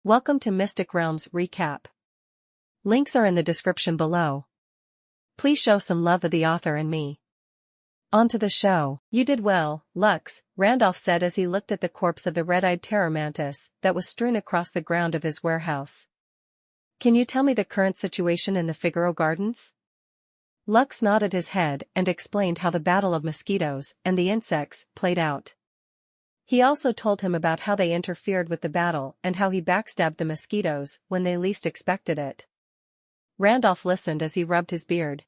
Welcome to Mystic Realms Recap. Links are in the description below. Please show some love of the author and me. On to the show. You did well, Lux, Randolph said as he looked at the corpse of the red-eyed terror mantis that was strewn across the ground of his warehouse. Can you tell me the current situation in the Figaro Gardens? Lux nodded his head and explained how the battle of mosquitoes and the insects played out. He also told him about how they interfered with the battle and how he backstabbed the mosquitoes when they least expected it. Randolph listened as he rubbed his beard.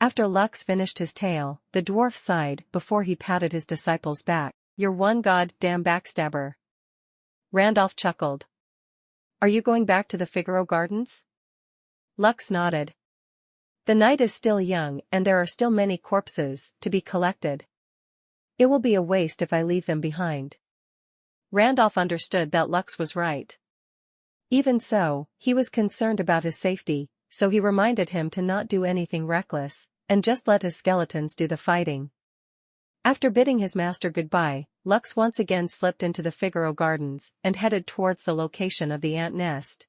After Lux finished his tale, the dwarf sighed before he patted his disciple's back. "You're one goddamn backstabber." Randolph chuckled. "Are you going back to the Figaro Gardens?" Lux nodded. "The night is still young and there are still many corpses to be collected. It will be a waste if I leave them behind." Randolph understood that Lux was right. Even so, he was concerned about his safety, so he reminded him to not do anything reckless, and just let his skeletons do the fighting. After bidding his master goodbye, Lux once again slipped into the Figaro Gardens and headed towards the location of the ant nest.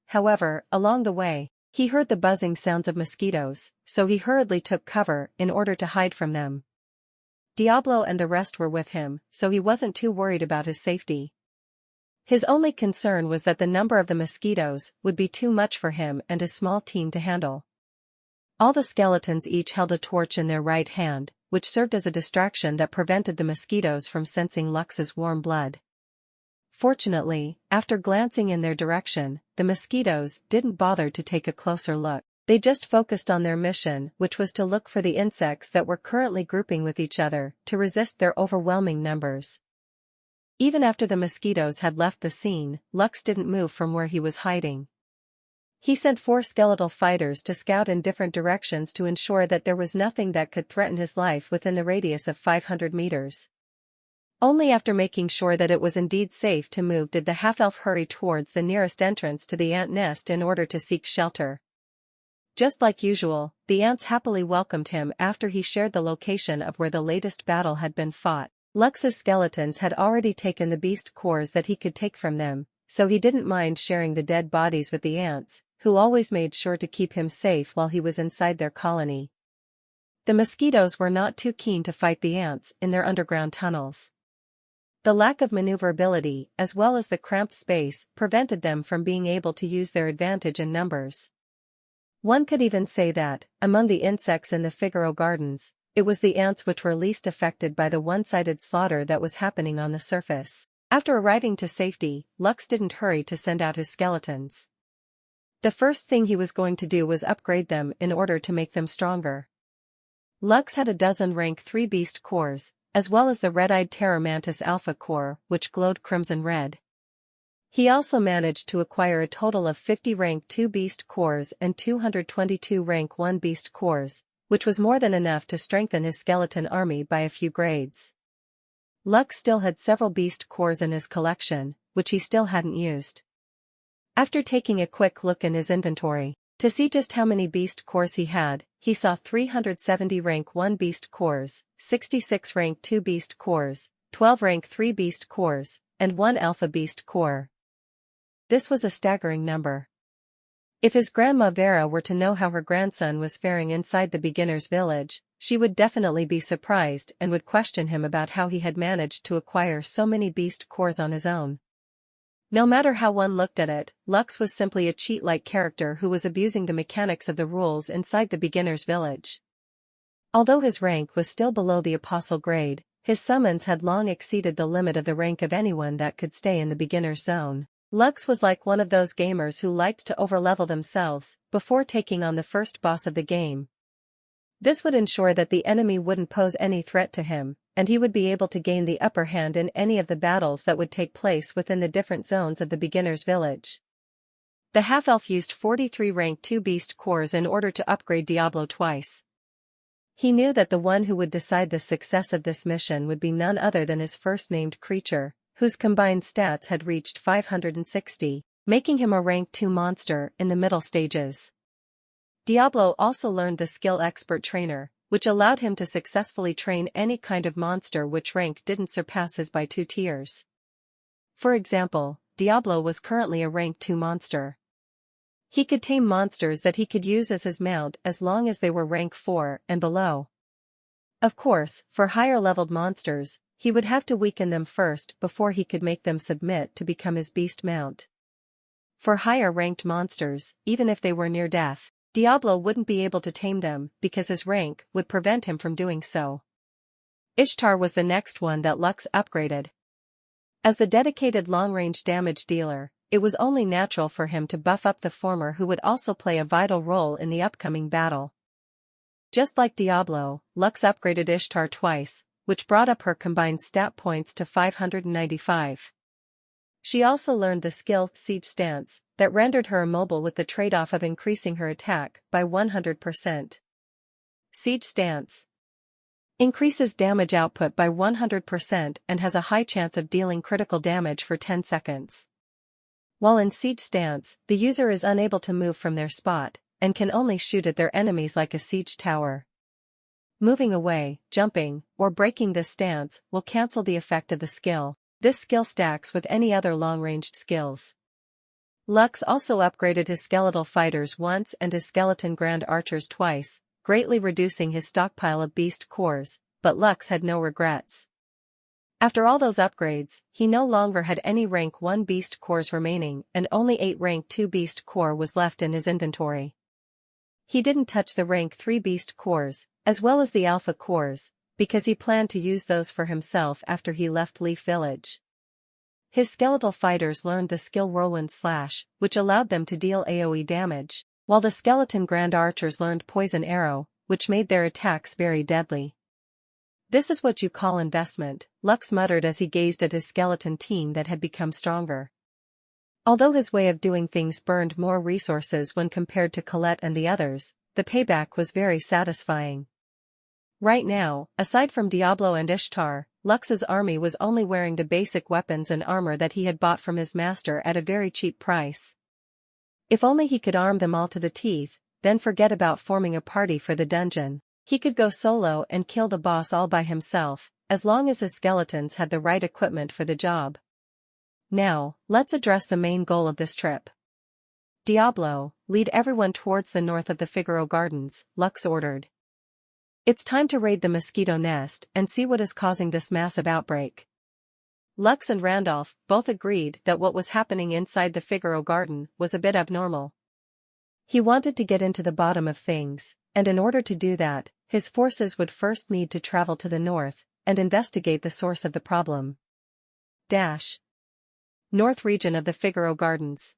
However, along the way, he heard the buzzing sounds of mosquitoes, so he hurriedly took cover in order to hide from them. Diablo and the rest were with him, so he wasn't too worried about his safety. His only concern was that the number of the mosquitoes would be too much for him and his small team to handle. All the skeletons each held a torch in their right hand, which served as a distraction that prevented the mosquitoes from sensing Lux's warm blood. Fortunately, after glancing in their direction, the mosquitoes didn't bother to take a closer look. They just focused on their mission, which was to look for the insects that were currently grouping with each other to resist their overwhelming numbers. Even after the mosquitoes had left the scene, Lux didn't move from where he was hiding. He sent 4 skeletal fighters to scout in different directions to ensure that there was nothing that could threaten his life within the radius of 500 meters. Only after making sure that it was indeed safe to move did the half-elf hurry towards the nearest entrance to the ant nest in order to seek shelter. Just like usual, the ants happily welcomed him after he shared the location of where the latest battle had been fought. Lux's skeletons had already taken the beast cores that he could take from them, so he didn't mind sharing the dead bodies with the ants, who always made sure to keep him safe while he was inside their colony. The mosquitoes were not too keen to fight the ants in their underground tunnels. The lack of maneuverability as well as the cramped space prevented them from being able to use their advantage in numbers. One could even say that, among the insects in the Figaro Gardens, it was the ants which were least affected by the one-sided slaughter that was happening on the surface. After arriving to safety, Lux didn't hurry to send out his skeletons. The first thing he was going to do was upgrade them in order to make them stronger. Lux had a dozen rank 3 beast cores, as well as the red-eyed terror mantis alpha core, which glowed crimson red. He also managed to acquire a total of 50 rank 2 beast cores and 222 rank 1 beast cores, which was more than enough to strengthen his skeleton army by a few grades. Lux still had several beast cores in his collection, which he still hadn't used. After taking a quick look in his inventory, to see just how many beast cores he had, he saw 370 rank 1 beast cores, 66 rank 2 beast cores, 12 rank 3 beast cores, and 1 alpha beast core. This was a staggering number. If his grandma Vera were to know how her grandson was faring inside the beginner's village, she would definitely be surprised and would question him about how he had managed to acquire so many beast cores on his own. No matter how one looked at it, Lux was simply a cheat-like character who was abusing the mechanics of the rules inside the beginner's village. Although his rank was still below the apostle grade, his summons had long exceeded the limit of the rank of anyone that could stay in the beginner's zone. Lux was like one of those gamers who liked to overlevel themselves before taking on the first boss of the game. This would ensure that the enemy wouldn't pose any threat to him, and he would be able to gain the upper hand in any of the battles that would take place within the different zones of the beginner's village. The half-elf used 43 rank 2 beast cores in order to upgrade Diablo twice. He knew that the one who would decide the success of this mission would be none other than his first-named creature, whose combined stats had reached 560, making him a rank 2 monster in the middle stages. Diablo also learned the skill expert trainer, which allowed him to successfully train any kind of monster which rank didn't surpass his by 2 tiers. For example, Diablo was currently a rank 2 monster. He could tame monsters that he could use as his mount as long as they were rank 4 and below. Of course, for higher-leveled monsters, he would have to weaken them first before he could make them submit to become his beast mount. For higher-ranked monsters, even if they were near death, Diablo wouldn't be able to tame them because his rank would prevent him from doing so. Ishtar was the next one that Lux upgraded. As the dedicated long-range damage dealer, it was only natural for him to buff up the former, who would also play a vital role in the upcoming battle. Just like Diablo, Lux upgraded Ishtar twice, which brought up her combined stat points to 595. She also learned the skill Siege Stance, that rendered her immobile with the trade-off of increasing her attack by 100%. Siege Stance increases damage output by 100% and has a high chance of dealing critical damage for 10 seconds. While in Siege Stance, the user is unable to move from their spot, and can only shoot at their enemies like a siege tower. Moving away, jumping, or breaking this stance will cancel the effect of the skill. This skill stacks with any other long-ranged skills. Lux also upgraded his skeletal fighters once and his skeleton grand archers twice, greatly reducing his stockpile of beast cores, but Lux had no regrets. After all those upgrades, he no longer had any rank 1 beast cores remaining and only 8 rank 2 beast core was left in his inventory. He didn't touch the rank 3 beast cores, as well as the alpha cores, because he planned to use those for himself after he left Leaf Village. His skeletal fighters learned the skill Whirlwind Slash, which allowed them to deal AoE damage, while the skeleton grand archers learned Poison Arrow, which made their attacks very deadly. "This is what you call investment," Lux muttered as he gazed at his skeleton team that had become stronger. Although his way of doing things burned more resources when compared to Colette and the others, the payback was very satisfying. Right now, aside from Diablo and Ishtar, Lux's army was only wearing the basic weapons and armor that he had bought from his master at a very cheap price. If only he could arm them all to the teeth, then forget about forming a party for the dungeon. He could go solo and kill the boss all by himself, as long as his skeletons had the right equipment for the job. Now, let's address the main goal of this trip. Diablo, lead everyone towards the north of the Figaro Gardens, Lux ordered. It's time to raid the mosquito nest and see what is causing this massive outbreak. Lux and Randolph both agreed that what was happening inside the Figaro Garden was a bit abnormal. He wanted to get into the bottom of things, and in order to do that, his forces would first need to travel to the north and investigate the source of the problem. North region of the Figaro Gardens.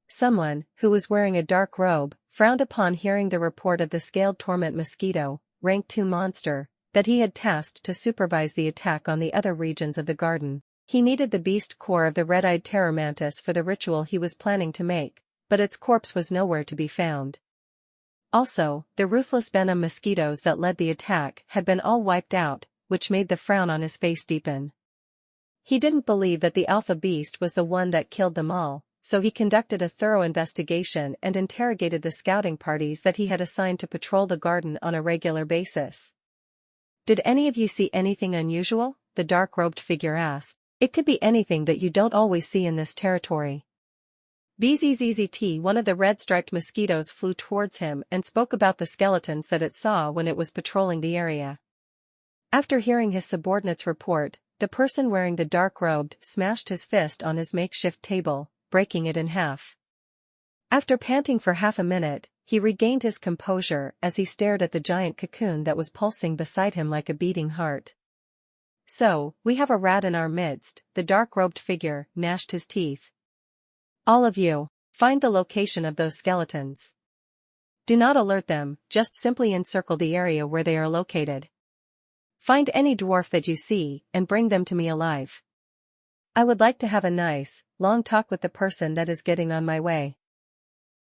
Someone, who was wearing a dark robe, frowned upon hearing the report of the scaled torment mosquito, rank 2 monster, that he had tasked to supervise the attack on the other regions of the garden. He needed the beast core of the red-eyed terror mantis for the ritual he was planning to make, but its corpse was nowhere to be found. Also, the ruthless venom mosquitoes that led the attack had been all wiped out, which made the frown on his face deepen. He didn't believe that the alpha beast was the one that killed them all, so he conducted a thorough investigation and interrogated the scouting parties that he had assigned to patrol the garden on a regular basis. "Did any of you see anything unusual?" the dark-robed figure asked. "It could be anything that you don't always see in this territory." BZZZT, one of the red-striped mosquitoes, flew towards him and spoke about the skeletons that it saw when it was patrolling the area. After hearing his subordinate's report, the person wearing the dark-robed smashed his fist on his makeshift table, breaking it in half. After panting for half a minute, he regained his composure as he stared at the giant cocoon that was pulsing beside him like a beating heart. "So, we have a rat in our midst," the dark-robed figure gnashed his teeth. "All of you, find the location of those skeletons. Do not alert them, just simply encircle the area where they are located. Find any dwarf that you see, and bring them to me alive. I would like to have a nice, long talk with the person that is getting on my way."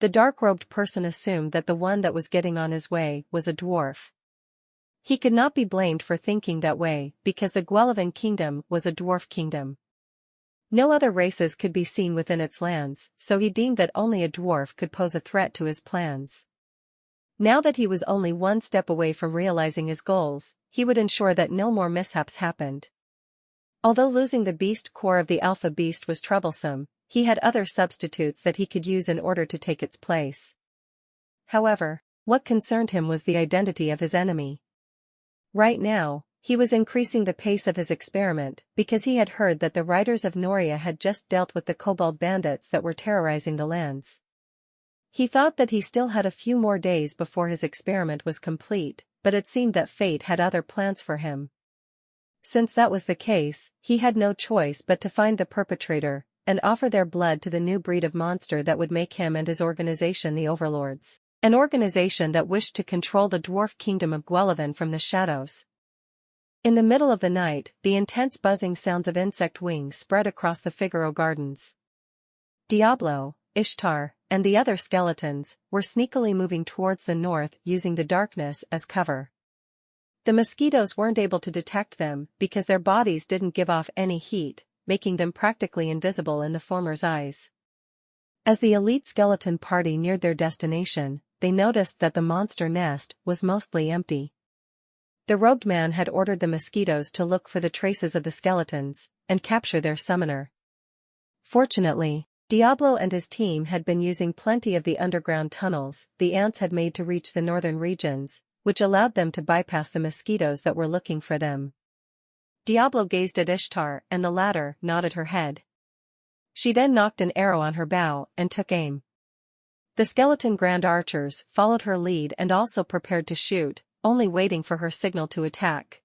The dark-robed person assumed that the one that was getting on his way was a dwarf. He could not be blamed for thinking that way, because the Guellivan kingdom was a dwarf kingdom. No other races could be seen within its lands, so he deemed that only a dwarf could pose a threat to his plans. Now that he was only one step away from realizing his goals, he would ensure that no more mishaps happened. Although losing the beast core of the alpha beast was troublesome, he had other substitutes that he could use in order to take its place. However, what concerned him was the identity of his enemy. Right now, he was increasing the pace of his experiment because he had heard that the riders of Noria had just dealt with the kobold bandits that were terrorizing the lands. He thought that he still had a few more days before his experiment was complete, but it seemed that fate had other plans for him. Since that was the case, he had no choice but to find the perpetrator and offer their blood to the new breed of monster that would make him and his organization the overlords, an organization that wished to control the dwarf kingdom of Guellivan from the shadows. In the middle of the night, the intense buzzing sounds of insect wings spread across the Figaro gardens. Diablo, Ishtar, and the other skeletons were sneakily moving towards the north using the darkness as cover. The mosquitoes weren't able to detect them because their bodies didn't give off any heat, making them practically invisible in the former's eyes. As the elite skeleton party neared their destination, they noticed that the monster nest was mostly empty. The robed man had ordered the mosquitoes to look for the traces of the skeletons and capture their summoner. Fortunately, Diablo and his team had been using plenty of the underground tunnels the ants had made to reach the northern regions, which allowed them to bypass the mosquitoes that were looking for them. Diablo gazed at Ishtar and the latter nodded her head. She then knocked an arrow on her bow and took aim. The skeleton grand archers followed her lead and also prepared to shoot, only waiting for her signal to attack.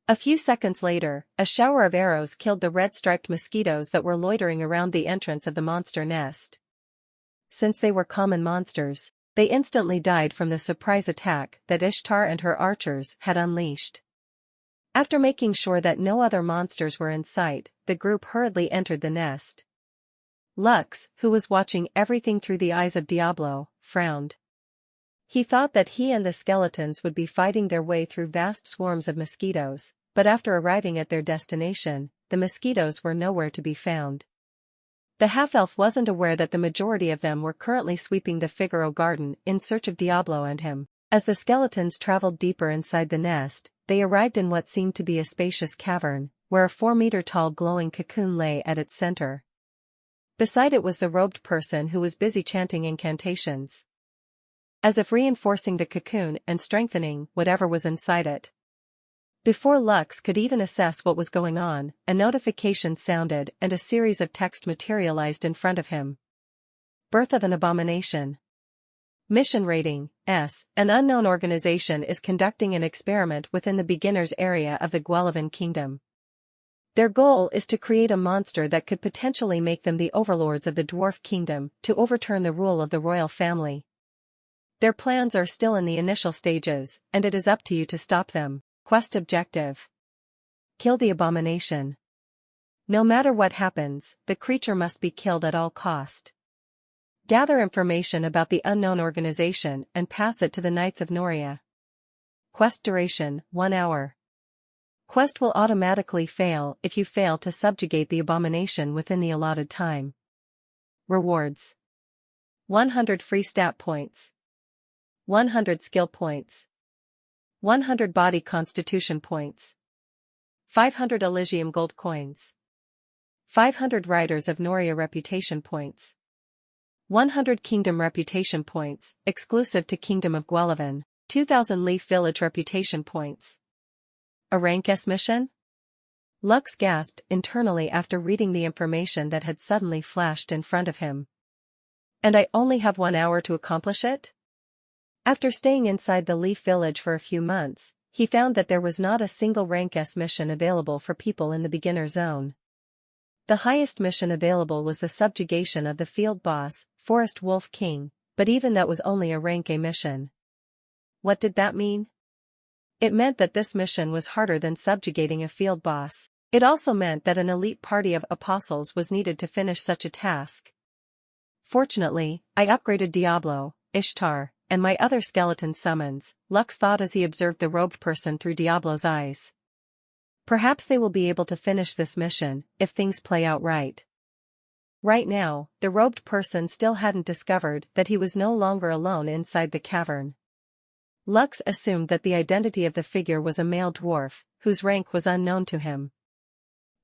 A few seconds later, a shower of arrows killed the red-striped mosquitoes that were loitering around the entrance of the monster nest. Since they were common monsters, they instantly died from the surprise attack that Ishtar and her archers had unleashed. After making sure that no other monsters were in sight, the group hurriedly entered the nest. Lux, who was watching everything through the eyes of Diablo, frowned. He thought that he and the skeletons would be fighting their way through vast swarms of mosquitoes, but after arriving at their destination, the mosquitoes were nowhere to be found. The half-elf wasn't aware that the majority of them were currently sweeping the Figaro garden in search of Diablo and him. As the skeletons traveled deeper inside the nest, they arrived in what seemed to be a spacious cavern, where a 4-meter-tall glowing cocoon lay at its center. Beside it was the robed person who was busy chanting incantations, as if reinforcing the cocoon and strengthening whatever was inside it. Before Lux could even assess what was going on, a notification sounded and a series of text materialized in front of him. Birth of an abomination. Mission rating, S. An unknown organization is conducting an experiment within the beginner's area of the Guellivan kingdom. Their goal is to create a monster that could potentially make them the overlords of the dwarf kingdom to overturn the rule of the royal family. Their plans are still in the initial stages, and it is up to you to stop them. Quest objective: kill the abomination. No matter what happens, the creature must be killed at all cost. Gather information about the unknown organization and pass it to the Knights of Noria. Quest duration, 1 hour. Quest will automatically fail if you fail to subjugate the abomination within the allotted time. Rewards: 100 free stat points, 100 skill points, 100 body constitution points, 500 Elysium gold coins, 500 Riders of Noria reputation points, 100 Kingdom reputation points, exclusive to Kingdom of Guellivan, 2000 Leaf Village reputation points. A rank S mission? Lux gasped internally after reading the information that had suddenly flashed in front of him. And I only have 1 hour to accomplish it? After staying inside the Leaf Village for a few months, he found that there was not a single rank S mission available for people in the beginner zone. The highest mission available was the subjugation of the field boss, Forest Wolf King, but even that was only a rank A mission. What did that mean? It meant that this mission was harder than subjugating a field boss. It also meant that an elite party of apostles was needed to finish such a task. Fortunately, I upgraded Diablo, Ishtar, and my other skeleton summons, Lux thought as he observed the robed person through Diablo's eyes. Perhaps they will be able to finish this mission, if things play out right. Right now, the robed person still hadn't discovered that he was no longer alone inside the cavern. Lux assumed that the identity of the figure was a male dwarf, whose rank was unknown to him.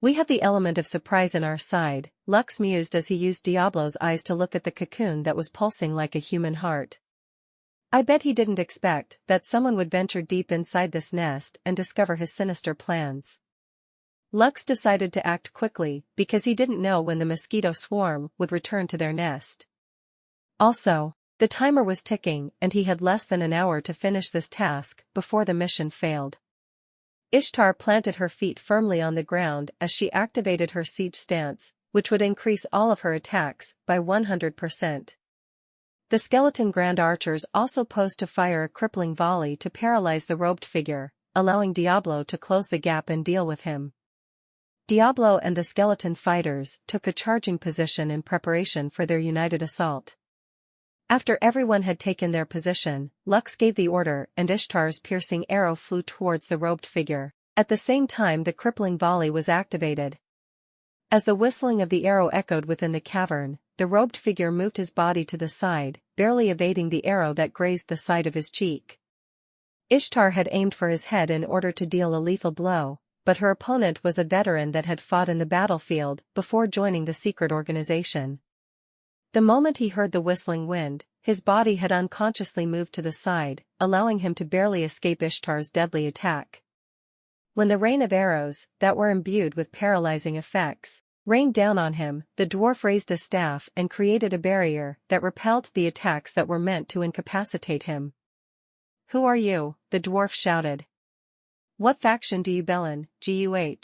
We have the element of surprise in our side, Lux mused as he used Diablo's eyes to look at the cocoon that was pulsing like a human heart. I bet he didn't expect that someone would venture deep inside this nest and discover his sinister plans. Lux decided to act quickly because he didn't know when the mosquito swarm would return to their nest. Also, the timer was ticking and he had less than an hour to finish this task before the mission failed. Ishtar planted her feet firmly on the ground as she activated her siege stance, which would increase all of her attacks by 100%. The skeleton grand archers also posed to fire a crippling volley to paralyze the robed figure, allowing Diablo to close the gap and deal with him. Diablo and the skeleton fighters took a charging position in preparation for their united assault. After everyone had taken their position, Lux gave the order and Ishtar's piercing arrow flew towards the robed figure. At the same time the crippling volley was activated. As the whistling of the arrow echoed within the cavern, the robed figure moved his body to the side, barely evading the arrow that grazed the side of his cheek. Ishtar had aimed for his head in order to deal a lethal blow, but her opponent was a veteran that had fought in the battlefield before joining the secret organization. The moment he heard the whistling wind, his body had unconsciously moved to the side, allowing him to barely escape Ishtar's deadly attack. When the rain of arrows, that were imbued with paralyzing effects, rained down on him, the dwarf raised a staff and created a barrier that repelled the attacks that were meant to incapacitate him. "Who are you?" the dwarf shouted. "What faction do you belong, Guh?"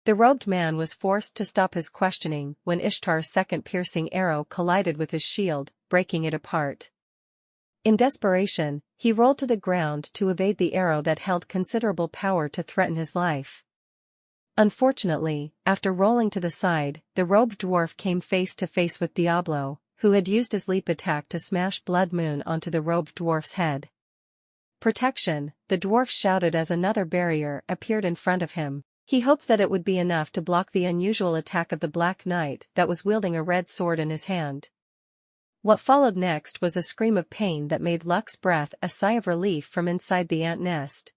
The robed man was forced to stop his questioning when Ishtar's second piercing arrow collided with his shield, breaking it apart. In desperation, he rolled to the ground to evade the arrow that held considerable power to threaten his life. Unfortunately, after rolling to the side, the robed dwarf came face to face with Diablo, who had used his leap attack to smash Blood Moon onto the robed dwarf's head. "Protection," the dwarf shouted as another barrier appeared in front of him. He hoped that it would be enough to block the unusual attack of the Black Knight that was wielding a red sword in his hand. What followed next was a scream of pain that made Lux breathe a sigh of relief from inside the ant nest.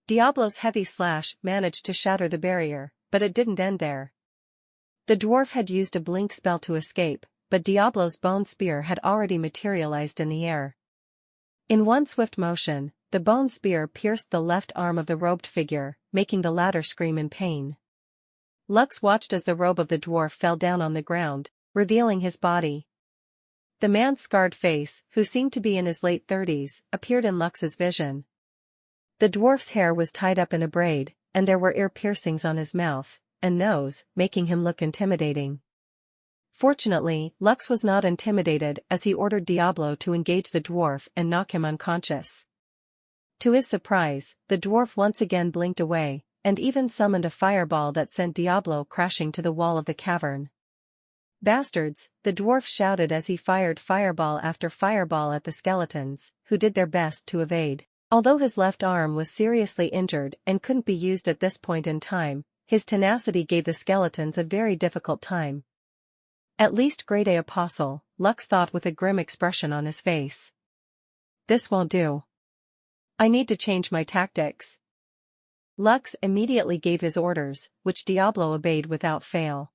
Diablo's heavy slash managed to shatter the barrier, but it didn't end there. The dwarf had used a blink spell to escape, but Diablo's bone spear had already materialized in the air. In one swift motion, the bone spear pierced the left arm of the robed figure, making the latter scream in pain. Lux watched as the robe of the dwarf fell down on the ground, revealing his body. The man's scarred face, who seemed to be in his late 30s, appeared in Lux's vision. The dwarf's hair was tied up in a braid, and there were ear piercings on his mouth and nose, making him look intimidating. Fortunately, Lux was not intimidated as he ordered Diablo to engage the dwarf and knock him unconscious. To his surprise, the dwarf once again blinked away, and even summoned a fireball that sent Diablo crashing to the wall of the cavern. "Bastards," the dwarf shouted as he fired fireball after fireball at the skeletons, who did their best to evade. Although his left arm was seriously injured and couldn't be used at this point in time, his tenacity gave the skeletons a very difficult time. "At least grade A apostle," Lux thought with a grim expression on his face. "This won't do. I need to change my tactics." Lux immediately gave his orders, which Diablo obeyed without fail.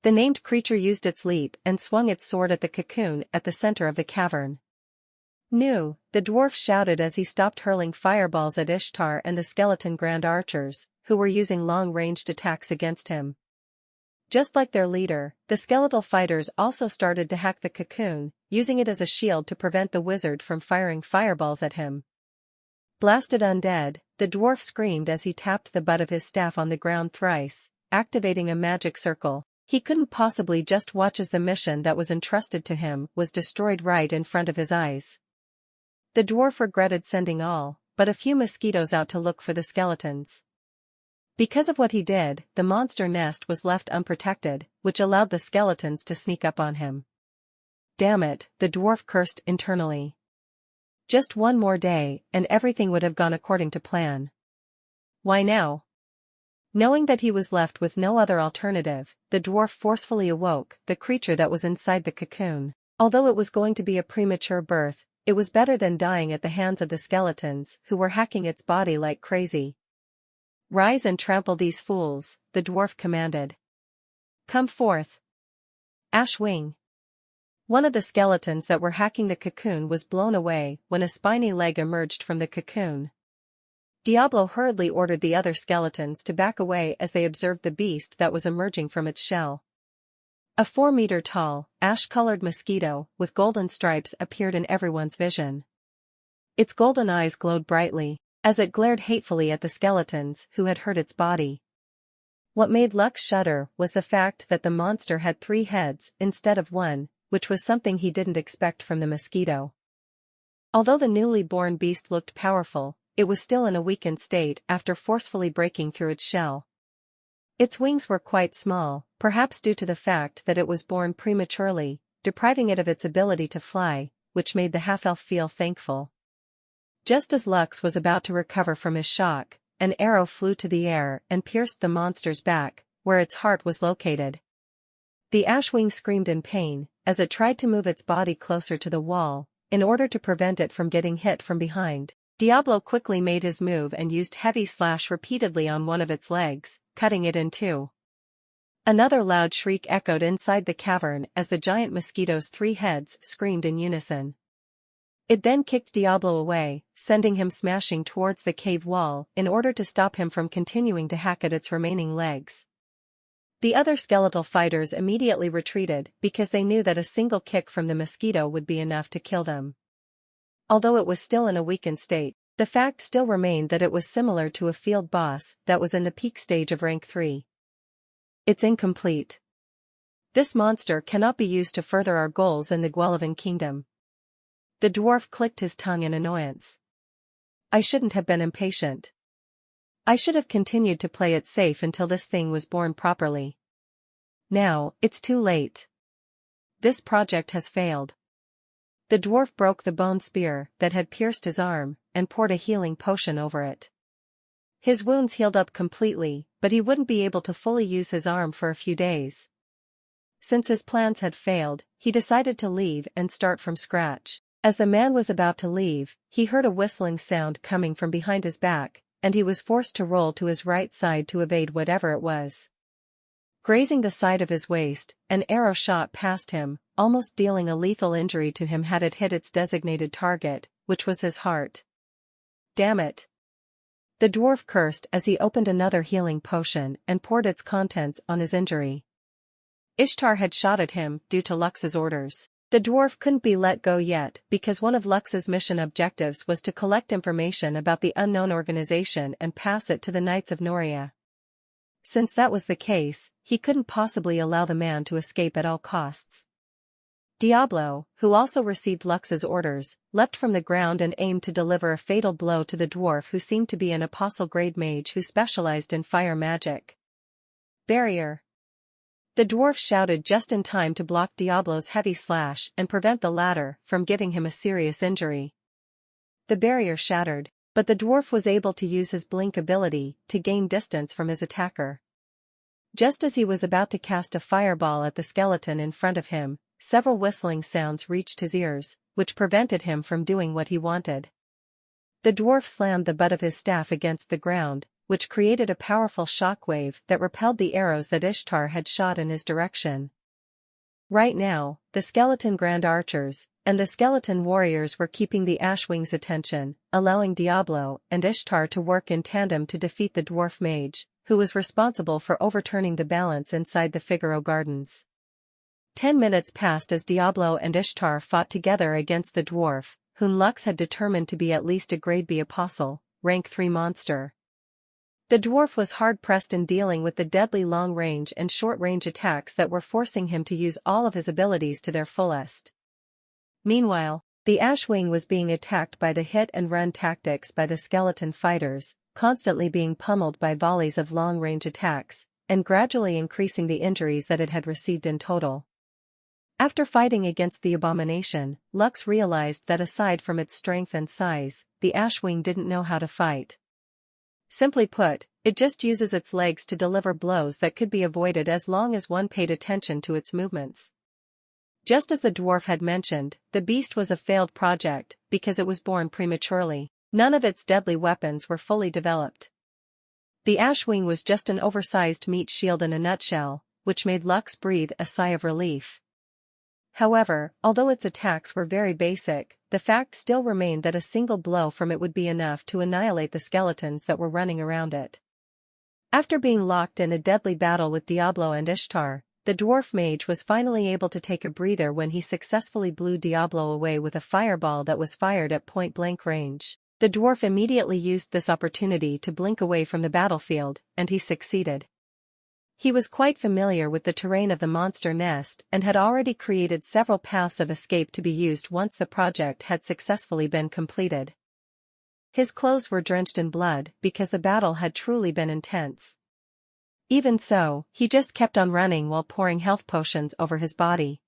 The named creature used its leap and swung its sword at the cocoon at the center of the cavern. "No!" the dwarf shouted as he stopped hurling fireballs at Ishtar and the skeleton grand archers, who were using long-ranged attacks against him. Just like their leader, the skeletal fighters also started to hack the cocoon, using it as a shield to prevent the wizard from firing fireballs at him. "Blasted undead," the dwarf screamed as he tapped the butt of his staff on the ground thrice, activating a magic circle. He couldn't possibly just watch as the mission that was entrusted to him was destroyed right in front of his eyes. The dwarf regretted sending all but a few mosquitoes out to look for the skeletons. Because of what he did, the monster nest was left unprotected, which allowed the skeletons to sneak up on him. "Damn it," the dwarf cursed internally. Just one more day, and everything would have gone according to plan. Why now? Knowing that he was left with no other alternative, the dwarf forcefully awoke the creature that was inside the cocoon. Although it was going to be a premature birth, it was better than dying at the hands of the skeletons, who were hacking its body like crazy. "Rise and trample these fools," the dwarf commanded. "Come forth." Ash Wing. One of the skeletons that were hacking the cocoon was blown away when a spiny leg emerged from the cocoon. Diablo hurriedly ordered the other skeletons to back away as they observed the beast that was emerging from its shell. A 4-meter-tall, ash-colored mosquito with golden stripes appeared in everyone's vision. Its golden eyes glowed brightly, as it glared hatefully at the skeletons who had hurt its body. What made Lux shudder was the fact that the monster had 3 heads instead of 1, which was something he didn't expect from the mosquito. Although the newly born beast looked powerful, it was still in a weakened state after forcefully breaking through its shell. Its wings were quite small, perhaps due to the fact that it was born prematurely, depriving it of its ability to fly, which made the half-elf feel thankful. Just as Lux was about to recover from his shock, an arrow flew to the air and pierced the monster's back, where its heart was located. The Ashwing screamed in pain, as it tried to move its body closer to the wall, in order to prevent it from getting hit from behind. Diablo quickly made his move and used heavy slash repeatedly on one of its legs, cutting it in 2. Another loud shriek echoed inside the cavern as the giant mosquito's 3 heads screamed in unison. It then kicked Diablo away, sending him smashing towards the cave wall in order to stop him from continuing to hack at its remaining legs. The other skeletal fighters immediately retreated because they knew that a single kick from the mosquito would be enough to kill them. Although it was still in a weakened state, the fact still remained that it was similar to a field boss that was in the peak stage of rank 3. It's incomplete. This monster cannot be used to further our goals in the Guelphin Kingdom. The dwarf clicked his tongue in annoyance. I shouldn't have been impatient. I should have continued to play it safe until this thing was born properly. Now, it's too late. This project has failed. The dwarf broke the bone spear that had pierced his arm, and poured a healing potion over it. His wounds healed up completely, but he wouldn't be able to fully use his arm for a few days. Since his plans had failed, he decided to leave and start from scratch. As the man was about to leave, he heard a whistling sound coming from behind his back, and he was forced to roll to his right side to evade whatever it was. Grazing the side of his waist, an arrow shot past him, almost dealing a lethal injury to him had it hit its designated target, which was his heart. Damn it! The dwarf cursed as he opened another healing potion and poured its contents on his injury. Ishtar had shot at him due to Lux's orders. The dwarf couldn't be let go yet because one of Lux's mission objectives was to collect information about the unknown organization and pass it to the Knights of Noria. Since that was the case, he couldn't possibly allow the man to escape at all costs. Diablo, who also received Lux's orders, leapt from the ground and aimed to deliver a fatal blow to the dwarf who seemed to be an apostle-grade mage who specialized in fire magic. Barrier. The dwarf shouted just in time to block Diablo's heavy slash and prevent the latter from giving him a serious injury. The barrier shattered, but the dwarf was able to use his blink ability to gain distance from his attacker. Just as he was about to cast a fireball at the skeleton in front of him, several whistling sounds reached his ears, which prevented him from doing what he wanted. The dwarf slammed the butt of his staff against the ground, which created a powerful shockwave that repelled the arrows that Ishtar had shot in his direction. Right now, the skeleton grand archers and the skeleton warriors were keeping the Ashwing's attention, allowing Diablo and Ishtar to work in tandem to defeat the dwarf mage, who was responsible for overturning the balance inside the Figaro Gardens. 10 minutes passed as Diablo and Ishtar fought together against the dwarf, whom Lux had determined to be at least a grade B apostle, rank 3 monster. The dwarf was hard-pressed in dealing with the deadly long-range and short-range attacks that were forcing him to use all of his abilities to their fullest. Meanwhile, the Ashwing was being attacked by the hit-and-run tactics by the skeleton fighters, constantly being pummeled by volleys of long-range attacks, and gradually increasing the injuries that it had received in total. After fighting against the abomination, Lux realized that aside from its strength and size, the Ashwing didn't know how to fight. Simply put, it just uses its legs to deliver blows that could be avoided as long as one paid attention to its movements. Just as the dwarf had mentioned, the beast was a failed project because it was born prematurely. None of its deadly weapons were fully developed. The ash wing was just an oversized meat shield in a nutshell, which made Lux breathe a sigh of relief. However, although its attacks were very basic, the fact still remained that a single blow from it would be enough to annihilate the skeletons that were running around it. After being locked in a deadly battle with Diablo and Ishtar, the dwarf mage was finally able to take a breather when he successfully blew Diablo away with a fireball that was fired at point-blank range. The dwarf immediately used this opportunity to blink away from the battlefield, and he succeeded. He was quite familiar with the terrain of the monster nest and had already created several paths of escape to be used once the project had successfully been completed. His clothes were drenched in blood because the battle had truly been intense. Even so, he just kept on running while pouring health potions over his body.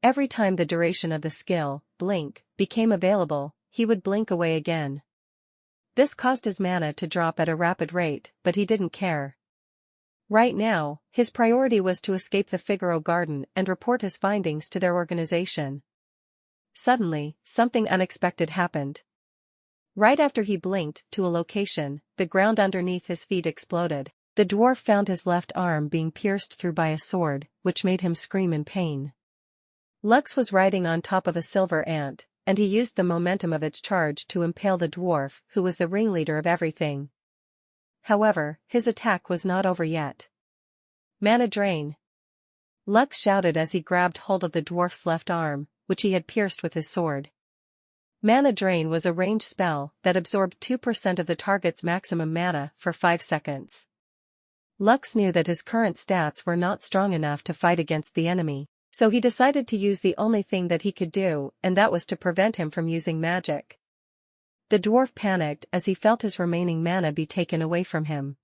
Every time the duration of the skill, blink, became available, he would blink away again. This caused his mana to drop at a rapid rate, but he didn't care. Right now, his priority was to escape the Figaro garden and report his findings to their organization. Suddenly, something unexpected happened. Right after he blinked to a location, the ground underneath his feet exploded. The dwarf found his left arm being pierced through by a sword, which made him scream in pain. Lux was riding on top of a silver ant, and he used the momentum of its charge to impale the dwarf, who was the ringleader of everything. However, his attack was not over yet. Mana drain! Lux shouted as he grabbed hold of the dwarf's left arm, which he had pierced with his sword. Mana drain was a ranged spell that absorbed 2% of the target's maximum mana for 5 seconds. Lux knew that his current stats were not strong enough to fight against the enemy, so he decided to use the only thing that he could do, and that was to prevent him from using magic. The dwarf panicked as he felt his remaining mana be taken away from him.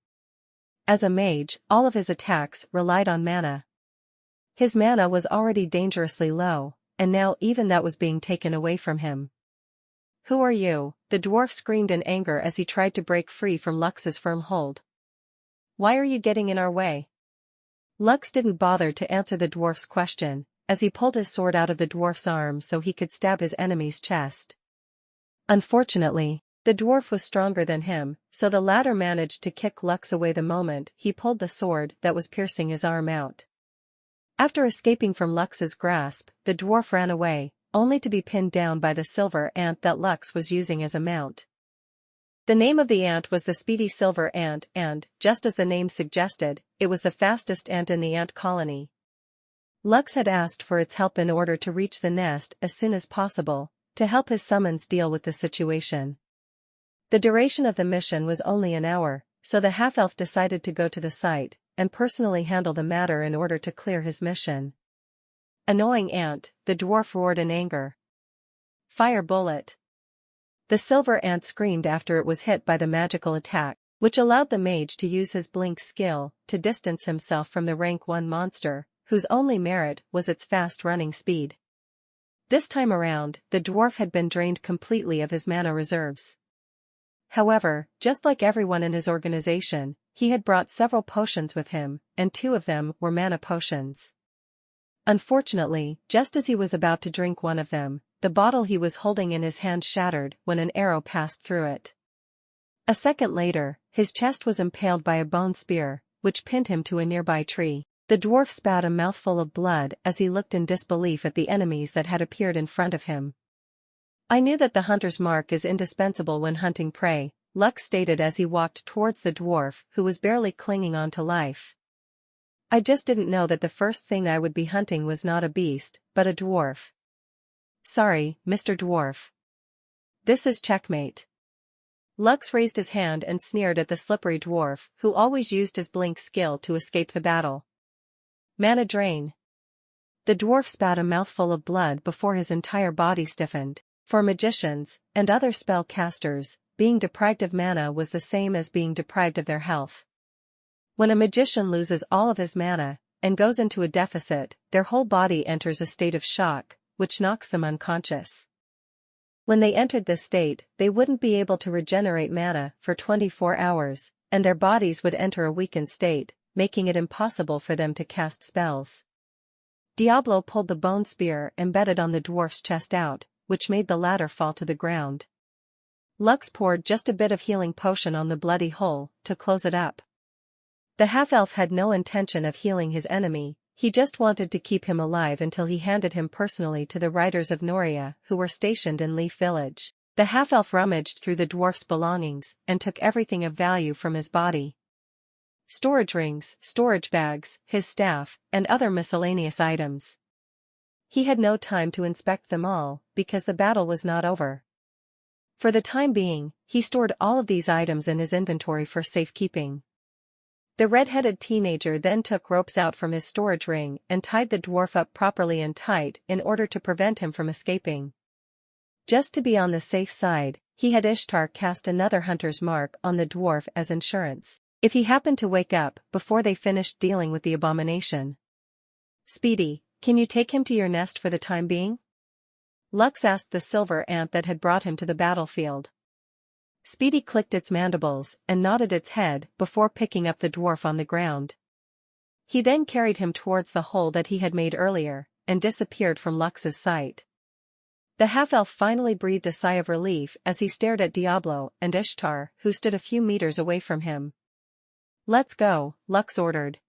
As a mage, all of his attacks relied on mana. His mana was already dangerously low, and now even that was being taken away from him. "Who are you?" the dwarf screamed in anger as he tried to break free from Lux's firm hold. "Why are you getting in our way?" Lux didn't bother to answer the dwarf's question, as he pulled his sword out of the dwarf's arm so he could stab his enemy's chest. Unfortunately, the dwarf was stronger than him, so the latter managed to kick Lux away the moment he pulled the sword that was piercing his arm out. After escaping from Lux's grasp, the dwarf ran away, only to be pinned down by the silver ant that Lux was using as a mount. The name of the ant was the Speedy Silver Ant and, just as the name suggested, it was the fastest ant in the ant colony. Lux had asked for its help in order to reach the nest as soon as possible, to help his summons deal with the situation. The duration of the mission was only an hour, so the half-elf decided to go to the site and personally handle the matter in order to clear his mission. "Annoying ant," the dwarf roared in anger. "Fire bullet." The silver ant screamed after it was hit by the magical attack, which allowed the mage to use his blink skill to distance himself from the rank 1 monster, whose only merit was its fast running speed. This time around, the dwarf had been drained completely of his mana reserves. However, just like everyone in his organization, he had brought several potions with him, and 2 of them were mana potions. Unfortunately, just as he was about to drink one of them, the bottle he was holding in his hand shattered when an arrow passed through it. A second later, his chest was impaled by a bone spear, which pinned him to a nearby tree. The dwarf spat a mouthful of blood as he looked in disbelief at the enemies that had appeared in front of him. "I knew that the hunter's mark is indispensable when hunting prey," Lux stated as he walked towards the dwarf who was barely clinging on to life. "I just didn't know that the first thing I would be hunting was not a beast, but a dwarf. Sorry, Mr. Dwarf. This is checkmate." Lux raised his hand and sneered at the slippery dwarf who always used his blink skill to escape the battle. "Mana drain." The dwarf spat a mouthful of blood before his entire body stiffened. For magicians, and other spell casters, being deprived of mana was the same as being deprived of their health. When a magician loses all of his mana, and goes into a deficit, their whole body enters a state of shock, which knocks them unconscious. When they entered this state, they wouldn't be able to regenerate mana for 24 hours, and their bodies would enter a weakened state, making it impossible for them to cast spells. Diablo pulled the bone spear embedded on the dwarf's chest out, which made the latter fall to the ground. Lux poured just a bit of healing potion on the bloody hole, to close it up. The half-elf had no intention of healing his enemy, he just wanted to keep him alive until he handed him personally to the riders of Noria who were stationed in Leaf Village. The half-elf rummaged through the dwarf's belongings and took everything of value from his body. Storage rings, storage bags, his staff, and other miscellaneous items. He had no time to inspect them all, because the battle was not over. For the time being, he stored all of these items in his inventory for safekeeping. The red-headed teenager then took ropes out from his storage ring and tied the dwarf up properly and tight in order to prevent him from escaping. Just to be on the safe side, he had Ishtar cast another hunter's mark on the dwarf as insurance, if he happened to wake up before they finished dealing with the abomination. "Speedy, can you take him to your nest for the time being?" Lux asked the silver ant that had brought him to the battlefield. Speedy clicked its mandibles and nodded its head before picking up the dwarf on the ground. He then carried him towards the hole that he had made earlier, and disappeared from Lux's sight. The half-elf finally breathed a sigh of relief as he stared at Diablo and Ishtar, who stood a few meters away from him. "Let's go," Lux ordered.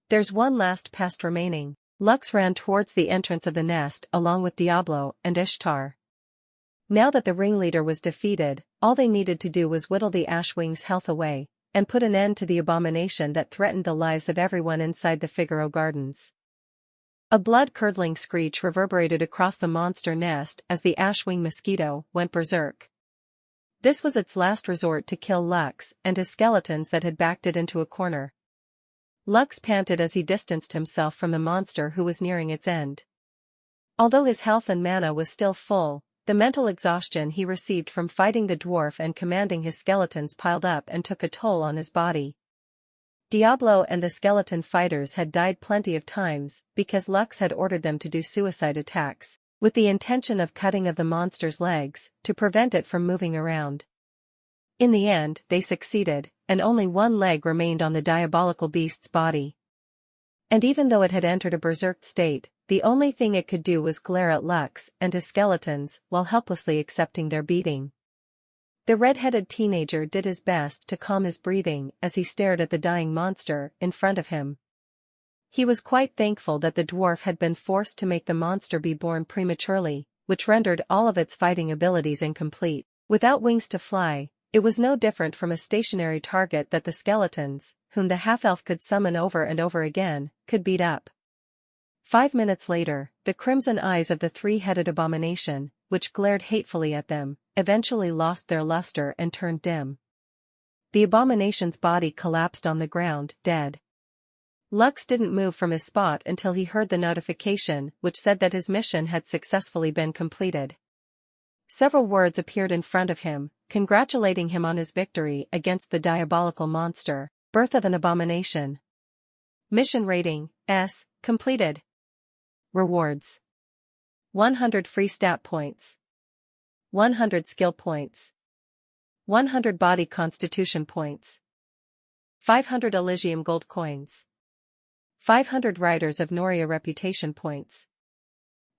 "There's one last pest remaining." Lux ran towards the entrance of the nest along with Diablo and Ishtar. Now that the ringleader was defeated, all they needed to do was whittle the Ashwing's health away, and put an end to the abomination that threatened the lives of everyone inside the Figaro Gardens. A blood-curdling screech reverberated across the monster nest as the Ashwing mosquito went berserk. This was its last resort to kill Lux and his skeletons that had backed it into a corner. Lux panted as he distanced himself from the monster who was nearing its end. Although his health and mana was still full, the mental exhaustion he received from fighting the dwarf and commanding his skeletons piled up and took a toll on his body. Diablo and the skeleton fighters had died plenty of times because Lux had ordered them to do suicide attacks, with the intention of cutting of the monster's legs to prevent it from moving around. In the end, they succeeded, and only one leg remained on the diabolical beast's body. And even though it had entered a berserk state, the only thing it could do was glare at Lux and his skeletons while helplessly accepting their beating. The red-headed teenager did his best to calm his breathing as he stared at the dying monster in front of him. He was quite thankful that the dwarf had been forced to make the monster be born prematurely, which rendered all of its fighting abilities incomplete. Without wings to fly, it was no different from a stationary target that the skeletons, whom the half-elf could summon over and over again, could beat up. 5 minutes later, the crimson eyes of the three-headed abomination, which glared hatefully at them, eventually lost their luster and turned dim. The abomination's body collapsed on the ground, dead. Lux didn't move from his spot until he heard the notification which said that his mission had successfully been completed. Several words appeared in front of him, congratulating him on his victory against the diabolical monster. Birth of an abomination. Mission rating, S, completed. Rewards. 100 free stat points. 100 skill points. 100 body constitution points. 500 Elysium gold coins. 500 Riders of Noria reputation points.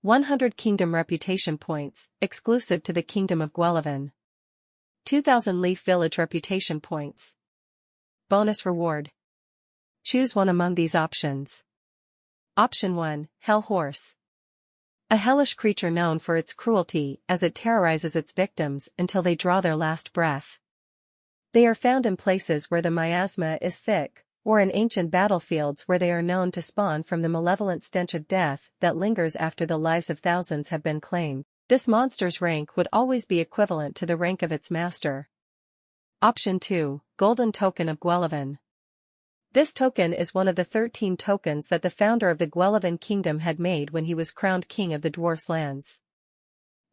100 Kingdom reputation points, exclusive to the Kingdom of Guellivan. 2000 Leaf Village reputation points. Bonus reward. Choose one among these options. Option 1, Hell Horse. A hellish creature known for its cruelty as it terrorizes its victims until they draw their last breath. They are found in places where the miasma is thick, or in ancient battlefields where they are known to spawn from the malevolent stench of death that lingers after the lives of thousands have been claimed. This monster's rank would always be equivalent to the rank of its master. Option 2, Golden Token of Guellivan. This token is one of the 13 tokens that the founder of the Guellivan kingdom had made when he was crowned king of the dwarfs' lands.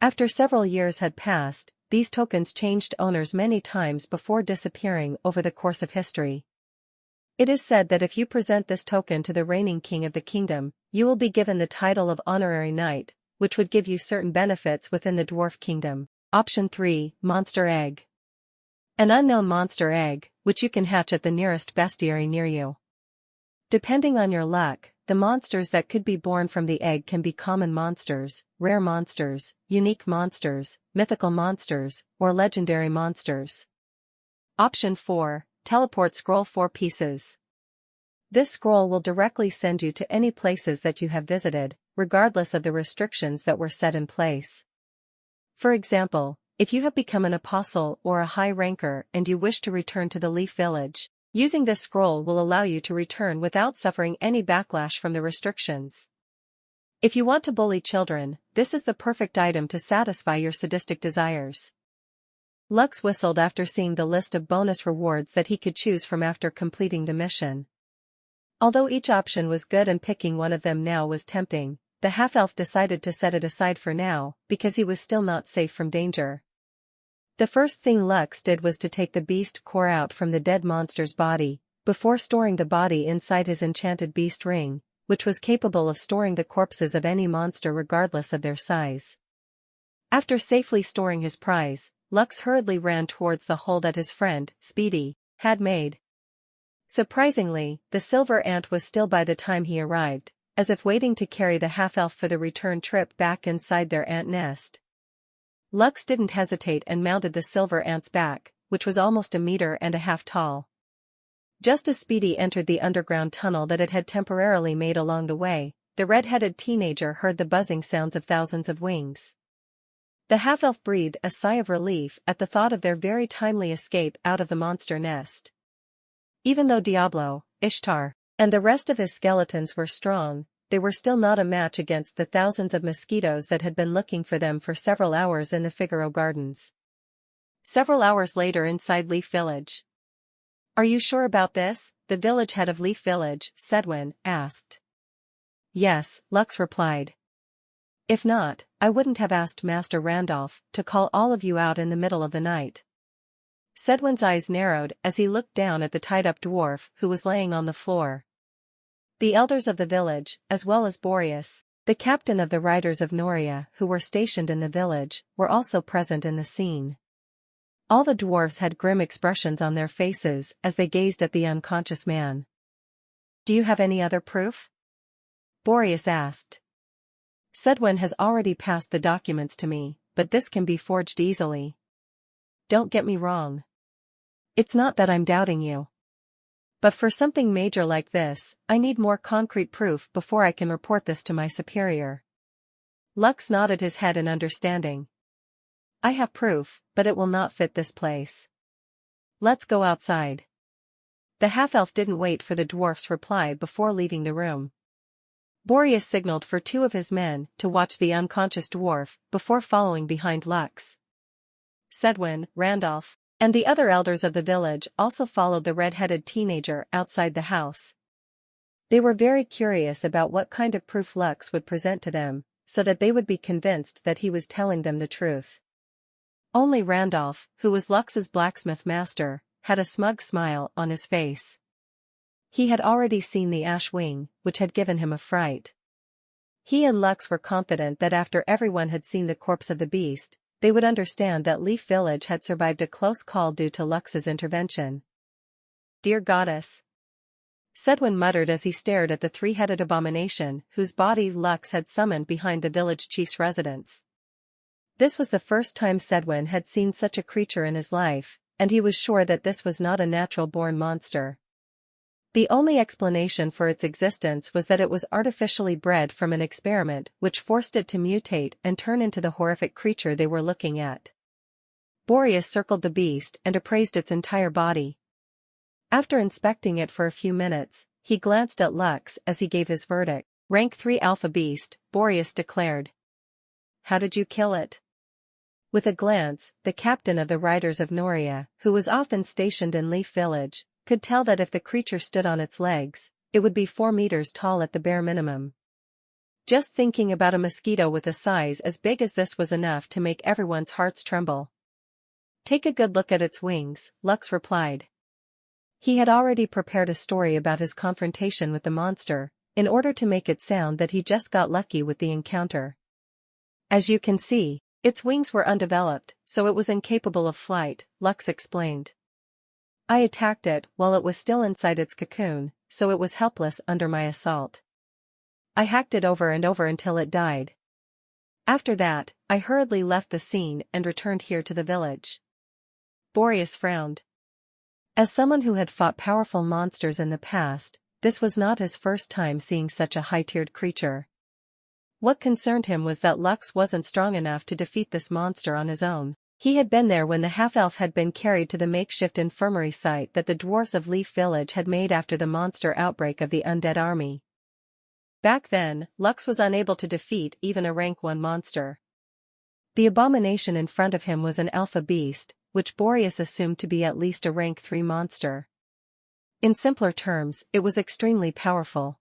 After several years had passed, these tokens changed owners many times before disappearing over the course of history. It is said that if you present this token to the reigning king of the kingdom, you will be given the title of Honorary Knight, which would give you certain benefits within the dwarf kingdom. Option 3, Monster Egg. An unknown monster egg, which you can hatch at the nearest bestiary near you. Depending on your luck, the monsters that could be born from the egg can be common monsters, rare monsters, unique monsters, mythical monsters, or legendary monsters. Option 4, Teleport Scroll 4 pieces. This scroll will directly send you to any places that you have visited, regardless of the restrictions that were set in place. For example, if you have become an apostle or a high ranker and you wish to return to the Leaf Village, using this scroll will allow you to return without suffering any backlash from the restrictions. If you want to bully children, this is the perfect item to satisfy your sadistic desires. Lux whistled after seeing the list of bonus rewards that he could choose from after completing the mission. Although each option was good and picking one of them now was tempting, the half-elf decided to set it aside for now, because he was still not safe from danger. The first thing Lux did was to take the beast core out from the dead monster's body, before storing the body inside his enchanted beast ring, which was capable of storing the corpses of any monster regardless of their size. After safely storing his prize, Lux hurriedly ran towards the hole that his friend, Speedy, had made. Surprisingly, the silver ant was still by the time he arrived, as if waiting to carry the half-elf for the return trip back inside their ant nest. Lux didn't hesitate and mounted the silver ant's back, which was almost 1.5 meters tall. Just as Speedy entered the underground tunnel that it had temporarily made along the way, the red-headed teenager heard the buzzing sounds of thousands of wings. The half-elf breathed a sigh of relief at the thought of their very timely escape out of the monster nest. Even though Diablo, Ishtar, and the rest of his skeletons were strong, they were still not a match against the thousands of mosquitoes that had been looking for them for several hours in the Figaro Gardens. Several hours later inside Leaf Village. "Are you sure about this?" the village head of Leaf Village, Sedwin, asked. "Yes," Lux replied. "If not, I wouldn't have asked Master Randolph to call all of you out in the middle of the night." Sedwin's eyes narrowed as he looked down at the tied-up dwarf who was laying on the floor. The elders of the village, as well as Boreas, the captain of the riders of Noria who were stationed in the village, were also present in the scene. All the dwarfs had grim expressions on their faces as they gazed at the unconscious man. "Do you have any other proof?" Boreas asked. "Sedwin has already passed the documents to me, but this can be forged easily. Don't get me wrong. It's not that I'm doubting you. But for something major like this, I need more concrete proof before I can report this to my superior." Lux nodded his head in understanding. "I have proof, but it will not fit this place. Let's go outside." The half-elf didn't wait for the dwarf's reply before leaving the room. Boreas signaled for 2 of his men to watch the unconscious dwarf before following behind Lux. Sedwin, Randolph, and the other elders of the village also followed the red-headed teenager outside the house. They were very curious about what kind of proof Lux would present to them, so that they would be convinced that he was telling them the truth. Only Randolph, who was Lux's blacksmith master, had a smug smile on his face. He had already seen the ash wing, which had given him a fright. He and Lux were confident that after everyone had seen the corpse of the beast, they would understand that Leaf Village had survived a close call due to Lux's intervention. "Dear goddess," Sedwin muttered as he stared at the 3-headed abomination whose body Lux had summoned behind the village chief's residence. This was the first time Sedwin had seen such a creature in his life, and he was sure that this was not a natural-born monster. The only explanation for its existence was that it was artificially bred from an experiment which forced it to mutate and turn into the horrific creature they were looking at. Boreas circled the beast and appraised its entire body. After inspecting it for a few minutes, he glanced at Lux as he gave his verdict. "Rank 3 alpha beast," Boreas declared. "How did you kill it?" With a glance, the captain of the riders of Noria, who was often stationed in Leaf Village, could tell that if the creature stood on its legs, it would be 4 meters tall at the bare minimum. Just thinking about a mosquito with a size as big as this was enough to make everyone's hearts tremble. "Take a good look at its wings," Lux replied. He had already prepared a story about his confrontation with the monster, in order to make it sound that he just got lucky with the encounter. "As you can see, its wings were undeveloped, so it was incapable of flight," Lux explained. "I attacked it while it was still inside its cocoon, so it was helpless under my assault. I hacked it over and over until it died. After that, I hurriedly left the scene and returned here to the village. Boreas frowned. As someone who had fought powerful monsters in the past, this was not his first time seeing such a high-tiered creature. What concerned him was that Lux wasn't strong enough to defeat this monster on his own. He had been there when the half-elf had been carried to the makeshift infirmary site that the dwarves of Leaf Village had made after the monster outbreak of the undead army. Back then, Lux was unable to defeat even a rank 1 monster. The abomination in front of him was an alpha beast, which Boreas assumed to be at least a rank 3 monster. In simpler terms, it was extremely powerful.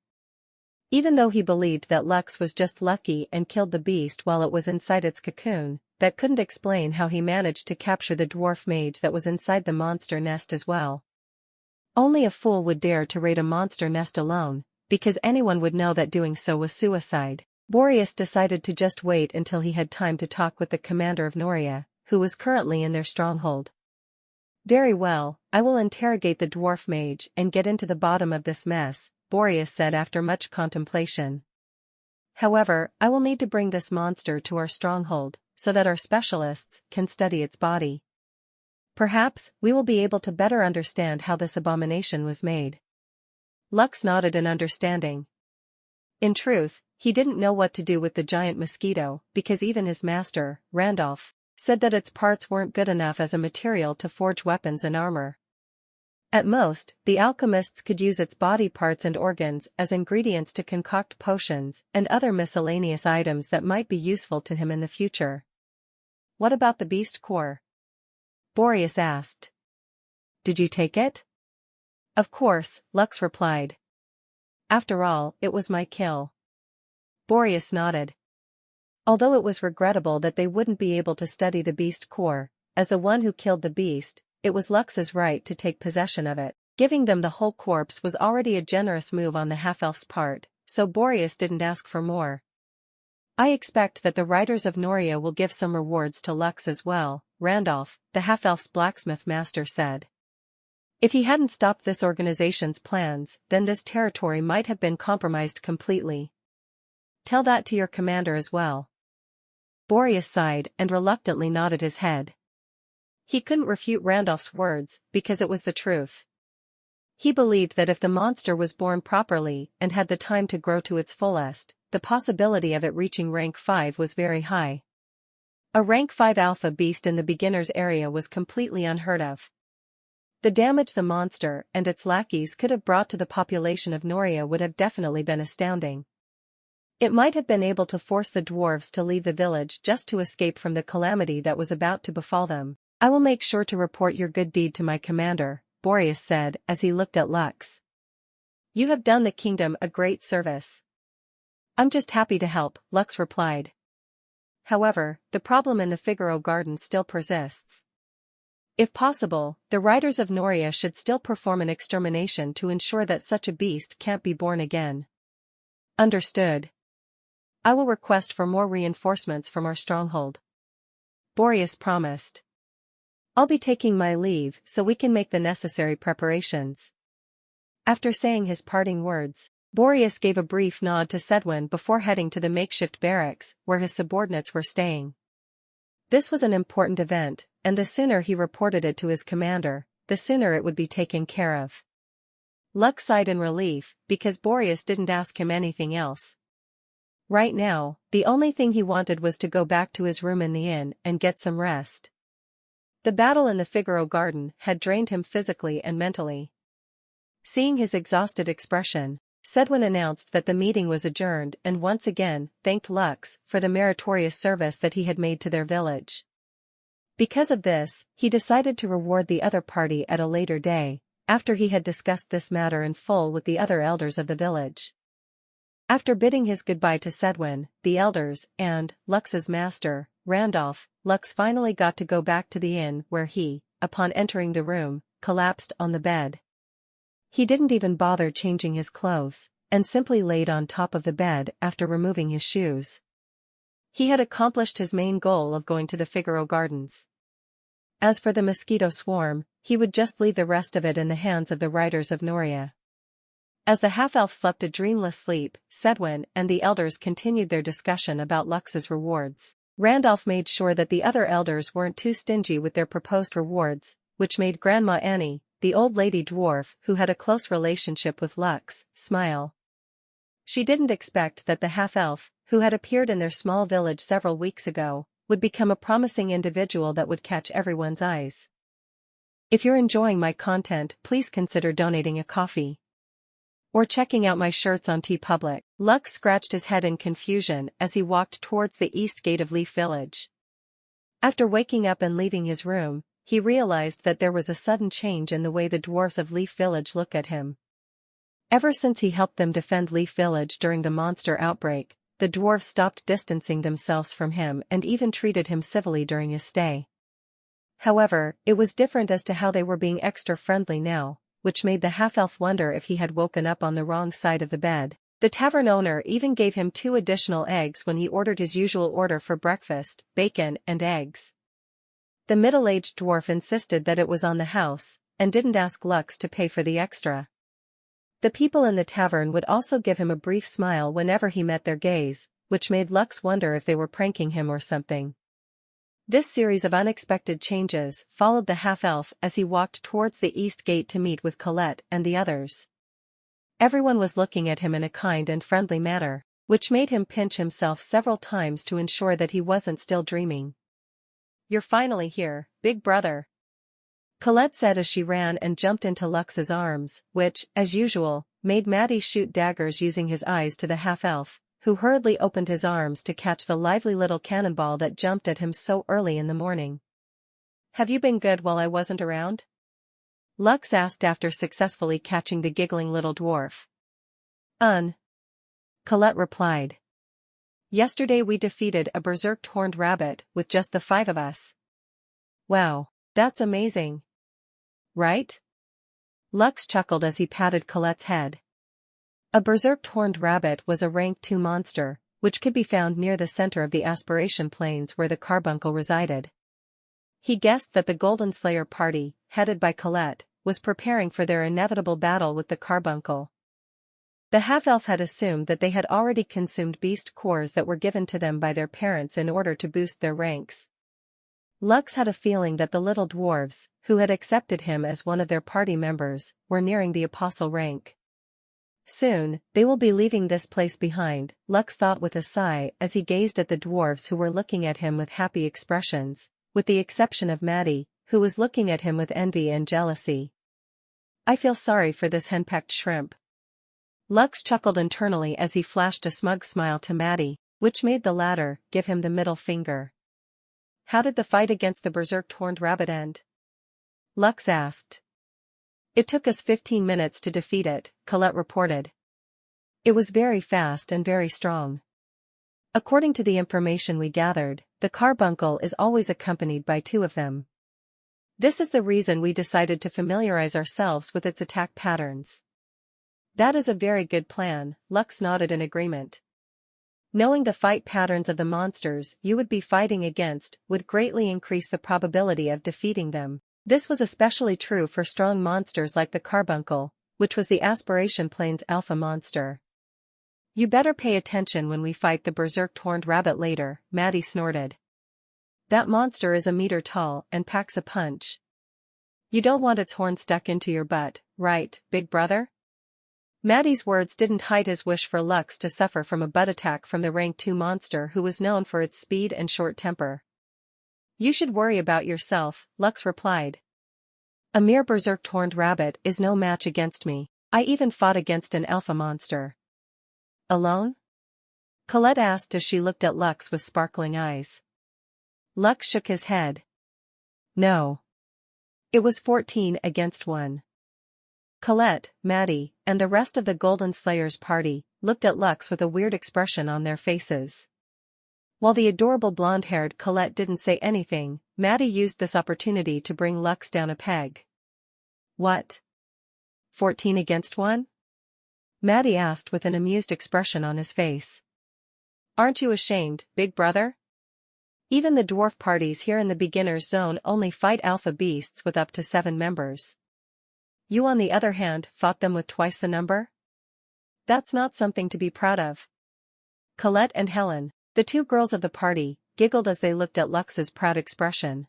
Even though he believed that Lux was just lucky and killed the beast while it was inside its cocoon, that couldn't explain how he managed to capture the dwarf mage that was inside the monster nest as well. Only a fool would dare to raid a monster nest alone, because anyone would know that doing so was suicide. Boreas decided to just wait until he had time to talk with the commander of Noria, who was currently in their stronghold. Very well, I will interrogate the dwarf mage and get into the bottom of this mess, Boreas said after much contemplation. However, I will need to bring this monster to our stronghold, so that our specialists can study its body. Perhaps, we will be able to better understand how this abomination was made. Lux nodded in understanding. In truth, he didn't know what to do with the giant mosquito, because even his master, Randolph, said that its parts weren't good enough as a material to forge weapons and armor. At most, the alchemists could use its body parts and organs as ingredients to concoct potions and other miscellaneous items that might be useful to him in the future. What about the beast core? Boreas asked. Did you take it? Of course, Lux replied. After all, it was my kill. Boreas nodded. Although it was regrettable that they wouldn't be able to study the beast core, as the one who killed the beast, it was Lux's right to take possession of it. Giving them the whole corpse was already a generous move on the half-elf's part, so Boreas didn't ask for more. I expect that the riders of Noria will give some rewards to Lux as well, Randolph, the half-elf's blacksmith master said. If he hadn't stopped this organization's plans, then this territory might have been compromised completely. Tell that to your commander as well. Boreas sighed and reluctantly nodded his head. He couldn't refute Randolph's words, because it was the truth. He believed that if the monster was born properly and had the time to grow to its fullest, the possibility of it reaching rank 5 was very high. A rank 5 alpha beast in the beginner's area was completely unheard of. The damage the monster and its lackeys could have brought to the population of Noria would have definitely been astounding. It might have been able to force the dwarves to leave the village just to escape from the calamity that was about to befall them. I will make sure to report your good deed to my commander, Boreas said as he looked at Lux. You have done the kingdom a great service. I'm just happy to help, Lux replied. However, the problem in the Figaro Garden still persists. If possible, the riders of Noria should still perform an extermination to ensure that such a beast can't be born again. Understood. I will request for more reinforcements from our stronghold. Boreas promised. I'll be taking my leave so we can make the necessary preparations. After saying his parting words, Boreas gave a brief nod to Sedwin before heading to the makeshift barracks where his subordinates were staying. This was an important event, and the sooner he reported it to his commander, the sooner it would be taken care of. Lux sighed in relief, because Boreas didn't ask him anything else. Right now, the only thing he wanted was to go back to his room in the inn and get some rest. The battle in the Figaro Garden had drained him physically and mentally. Seeing his exhausted expression, Sedwin announced that the meeting was adjourned and once again thanked Lux for the meritorious service that he had made to their village. Because of this, he decided to reward the other party at a later day, after he had discussed this matter in full with the other elders of the village. After bidding his goodbye to Sedwin, the elders, and Lux's master, Randolph, Lux finally got to go back to the inn where he, upon entering the room, collapsed on the bed. He didn't even bother changing his clothes, and simply laid on top of the bed after removing his shoes. He had accomplished his main goal of going to the Figaro Gardens. As for the mosquito swarm, he would just leave the rest of it in the hands of the riders of Noria. As the half-elf slept a dreamless sleep, Sedwin and the elders continued their discussion about Lux's rewards. Randolph made sure that the other elders weren't too stingy with their proposed rewards, which made Grandma Annie, the old lady dwarf who had a close relationship with Lux, smile. She didn't expect that the half-elf, who had appeared in their small village several weeks ago, would become a promising individual that would catch everyone's eyes. If you're enjoying my content, please consider donating a coffee. Or checking out my shirts on TeePublic. Lux scratched his head in confusion as he walked towards the east gate of Leaf Village. After waking up and leaving his room, he realized that there was a sudden change in the way the dwarves of Leaf Village look at him. Ever since he helped them defend Leaf Village during the monster outbreak, the dwarves stopped distancing themselves from him and even treated him civilly during his stay. However, it was different as to how they were being extra friendly now, which made the half-elf wonder if he had woken up on the wrong side of the bed. The tavern owner even gave him 2 additional eggs when he ordered his usual order for breakfast, bacon and eggs. The middle-aged dwarf insisted that it was on the house, and didn't ask Lux to pay for the extra. The people in the tavern would also give him a brief smile whenever he met their gaze, which made Lux wonder if they were pranking him or something. This series of unexpected changes followed the half-elf as he walked towards the east gate to meet with Colette and the others. Everyone was looking at him in a kind and friendly manner, which made him pinch himself several times to ensure that he wasn't still dreaming. "You're finally here, big brother," Colette said as she ran and jumped into Lux's arms, which, as usual, made Maddie shoot daggers using his eyes to the half-elf, who hurriedly opened his arms to catch the lively little cannonball that jumped at him so early in the morning. "Have you been good while I wasn't around?" Lux asked after successfully catching the giggling little dwarf. Colette replied. "Yesterday we defeated a berserked horned rabbit with just the 5 of us." "Wow, that's amazing. Right?" Lux chuckled as he patted Colette's head. A berserked horned rabbit was a rank 2 monster, which could be found near the center of the aspiration plains where the carbuncle resided. He guessed that the Golden Slayer party, headed by Colette, was preparing for their inevitable battle with the carbuncle. The half-elf had assumed that they had already consumed beast cores that were given to them by their parents in order to boost their ranks. Lux had a feeling that the little dwarves, who had accepted him as one of their party members, were nearing the apostle rank. Soon, they will be leaving this place behind, Lux thought with a sigh as he gazed at the dwarves who were looking at him with happy expressions, with the exception of Maddie, who was looking at him with envy and jealousy. "I feel sorry for this henpecked shrimp." Lux chuckled internally as he flashed a smug smile to Maddie, which made the latter give him the middle finger. "How did the fight against the berserked horned rabbit end?" Lux asked. "It took us 15 minutes to defeat it," Colette reported. "It was very fast and very strong. According to the information we gathered, the carbuncle is always accompanied by 2 of them. This is the reason we decided to familiarize ourselves with its attack patterns." "That is a very good plan," Lux nodded in agreement. "Knowing the fight patterns of the monsters you would be fighting against would greatly increase the probability of defeating them." This was especially true for strong monsters like the carbuncle, which was the aspiration plane's alpha monster. "You better pay attention when we fight the berserked horned rabbit later," Maddie snorted. "That monster is a meter tall and packs a punch. You don't want its horn stuck into your butt, right, big brother?" Maddie's words didn't hide his wish for Lux to suffer from a butt attack from the rank 2 monster who was known for its speed and short temper. "You should worry about yourself," Lux replied. "A mere berserked horned rabbit is no match against me. I even fought against an alpha monster." "Alone?" Colette asked as she looked at Lux with sparkling eyes. Lux shook his head. "No. It was 14 against 1. Colette, Maddie, and the rest of the Golden Slayers party looked at Lux with a weird expression on their faces. While the adorable blonde-haired Colette didn't say anything, Maddie used this opportunity to bring Lux down a peg. "What? 14 against 1? Maddie asked with an amused expression on his face. "Aren't you ashamed, big brother? Even the dwarf parties here in the beginner's zone only fight alpha beasts with up to 7 members. You on the other hand fought them with twice the number?" That's not something to be proud of. Colette and Helen, the two girls of the party, giggled as they looked at Lux's proud expression.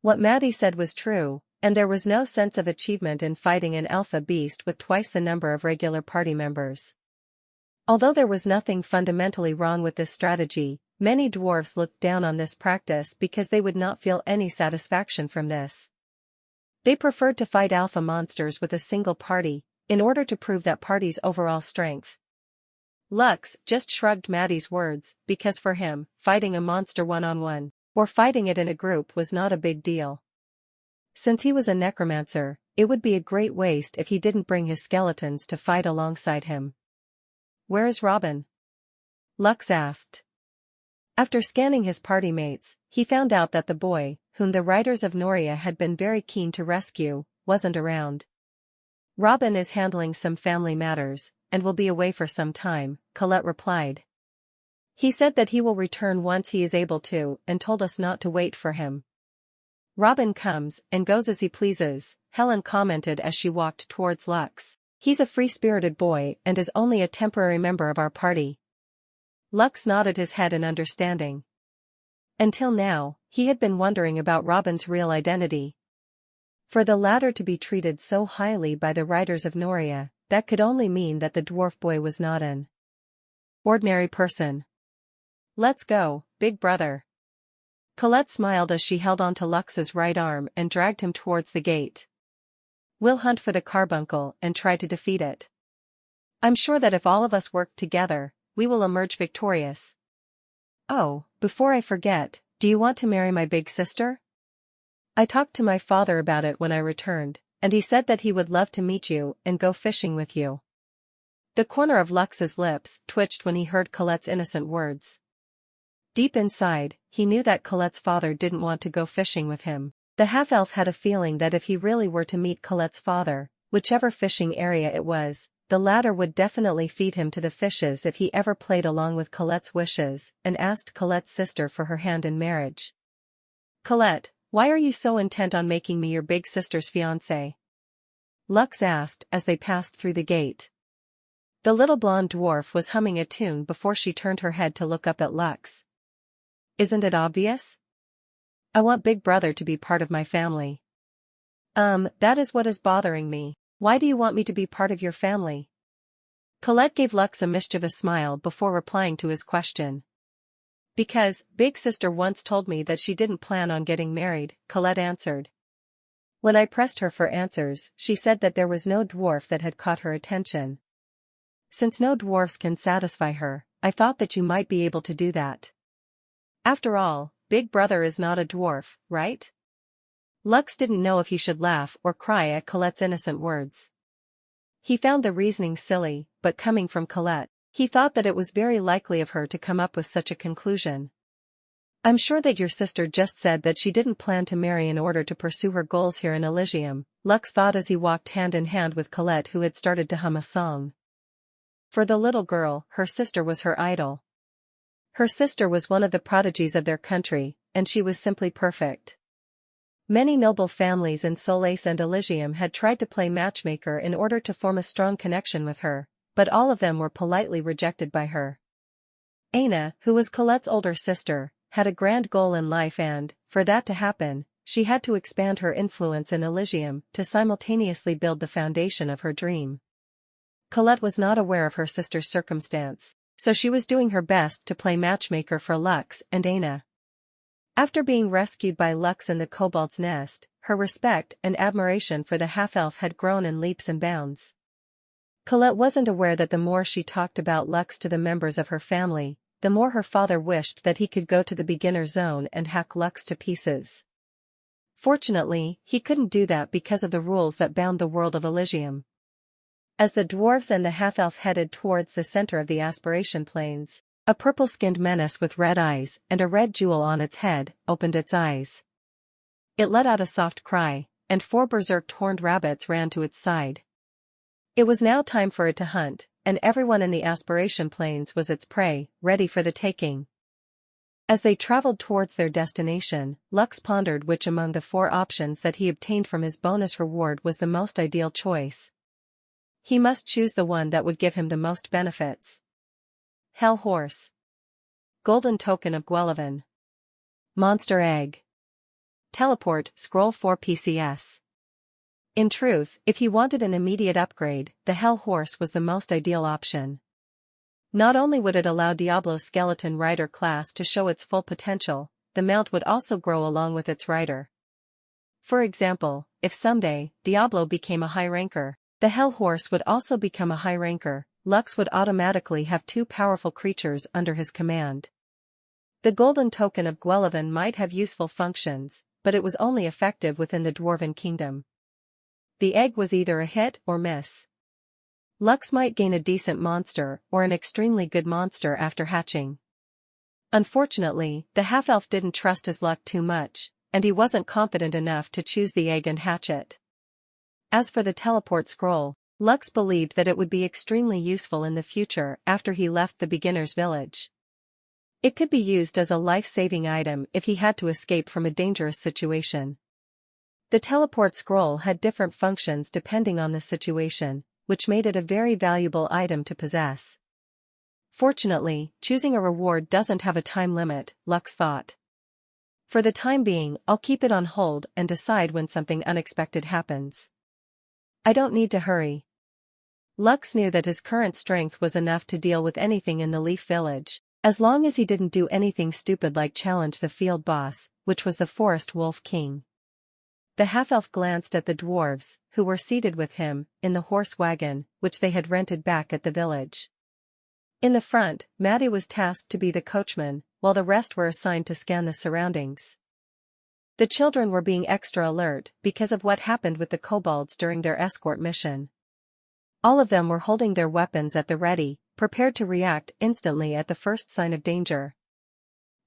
What Maddie said was true, and there was no sense of achievement in fighting an alpha beast with twice the number of regular party members. Although there was nothing fundamentally wrong with this strategy, many dwarves looked down on this practice because they would not feel any satisfaction from this. They preferred to fight alpha monsters with a single party, in order to prove that party's overall strength. Lux just shrugged Maddie's words, because for him, fighting a monster one-on-one, or fighting it in a group was not a big deal. Since he was a necromancer, it would be a great waste if he didn't bring his skeletons to fight alongside him. "Where is Robin?" Lux asked. After scanning his party mates, he found out that the boy, whom the riders of Noria had been very keen to rescue, wasn't around. "Robin is handling some family matters, and will be away for some time," Colette replied. "He said that he will return once he is able to, and told us not to wait for him." "Robin comes and goes as he pleases," Helen commented as she walked towards Lux. "He's a free-spirited boy and is only a temporary member of our party." Lux nodded his head in understanding. Until now, he had been wondering about Robin's real identity. For the latter to be treated so highly by the riders of Noria, that could only mean that the dwarf boy was not an ordinary person. "Let's go, big brother." Colette smiled as she held onto Lux's right arm and dragged him towards the gate. "We'll hunt for the carbuncle and try to defeat it. I'm sure that if all of us work together, we will emerge victorious. Oh, before I forget, do you want to marry my big sister? I talked to my father about it when I returned, and he said that he would love to meet you and go fishing with you." The corner of Lux's lips twitched when he heard Colette's innocent words. Deep inside, he knew that Colette's father didn't want to go fishing with him. The half-elf had a feeling that if he really were to meet Colette's father, whichever fishing area it was, the latter would definitely feed him to the fishes if he ever played along with Colette's wishes and asked Colette's sister for her hand in marriage. "Colette, why are you so intent on making me your big sister's fiancé?" Lux asked as they passed through the gate. The little blonde dwarf was humming a tune before she turned her head to look up at Lux. "Isn't it obvious? I want Big Brother to be part of my family." That is what is bothering me. Why do you want me to be part of your family?" Colette gave Lux a mischievous smile before replying to his question. "Because, Big Sister once told me that she didn't plan on getting married," Colette answered. "When I pressed her for answers, she said that there was no dwarf that had caught her attention. Since no dwarfs can satisfy her, I thought that you might be able to do that. After all, Big Brother is not a dwarf, right?" Lux didn't know if he should laugh or cry at Colette's innocent words. He found the reasoning silly, but coming from Colette, he thought that it was very likely of her to come up with such a conclusion. "I'm sure that your sister just said that she didn't plan to marry in order to pursue her goals here in Elysium," Lux thought as he walked hand in hand with Colette, who had started to hum a song. For the little girl, her sister was her idol. Her sister was one of the prodigies of their country, and she was simply perfect. Many noble families in Solais and Elysium had tried to play matchmaker in order to form a strong connection with her, but all of them were politely rejected by her. Aina, who was Colette's older sister, had a grand goal in life and, for that to happen, she had to expand her influence in Elysium to simultaneously build the foundation of her dream. Colette was not aware of her sister's circumstance, so she was doing her best to play matchmaker for Lux and Aina. After being rescued by Lux in the kobold's nest, her respect and admiration for the half-elf had grown in leaps and bounds. Colette wasn't aware that the more she talked about Lux to the members of her family, the more her father wished that he could go to the beginner zone and hack Lux to pieces. Fortunately, he couldn't do that because of the rules that bound the world of Elysium. As the dwarves and the half-elf headed towards the center of the aspiration plains, a purple-skinned menace with red eyes and a red jewel on its head opened its eyes. It let out a soft cry, and 4 berserked horned rabbits ran to its side. It was now time for it to hunt, and everyone in the aspiration plains was its prey, ready for the taking. As they traveled towards their destination, Lux pondered which among the 4 options that he obtained from his bonus reward was the most ideal choice. He must choose the one that would give him the most benefits. Hell Horse. Golden Token of Guelevin. Monster Egg. Teleport Scroll 4 PCS. In truth, if he wanted an immediate upgrade, the Hell Horse was the most ideal option. Not only would it allow Diablo's Skeleton Rider class to show its full potential, the mount would also grow along with its rider. For example, if someday, Diablo became a high ranker, the Hell Horse would also become a high ranker. Lux would automatically have two powerful creatures under his command. The Golden Token of Guelevin might have useful functions, but it was only effective within the Dwarven Kingdom. The egg was either a hit or miss. Lux might gain a decent monster or an extremely good monster after hatching. Unfortunately, the half-elf didn't trust his luck too much, and he wasn't confident enough to choose the egg and hatch it. As for the teleport scroll, Lux believed that it would be extremely useful in the future after he left the beginner's village. It could be used as a life-saving item if he had to escape from a dangerous situation. The teleport scroll had different functions depending on the situation, which made it a very valuable item to possess. Fortunately, choosing a reward doesn't have a time limit, Lux thought. For the time being, I'll keep it on hold and decide when something unexpected happens. I don't need to hurry. Lux knew that his current strength was enough to deal with anything in the Leaf Village, as long as he didn't do anything stupid like challenge the field boss, which was the Forest Wolf King. The half-elf glanced at the dwarves, who were seated with him, in the horse wagon, which they had rented back at the village. In the front, Maddie was tasked to be the coachman, while the rest were assigned to scan the surroundings. The children were being extra alert because of what happened with the kobolds during their escort mission. All of them were holding their weapons at the ready, prepared to react instantly at the first sign of danger.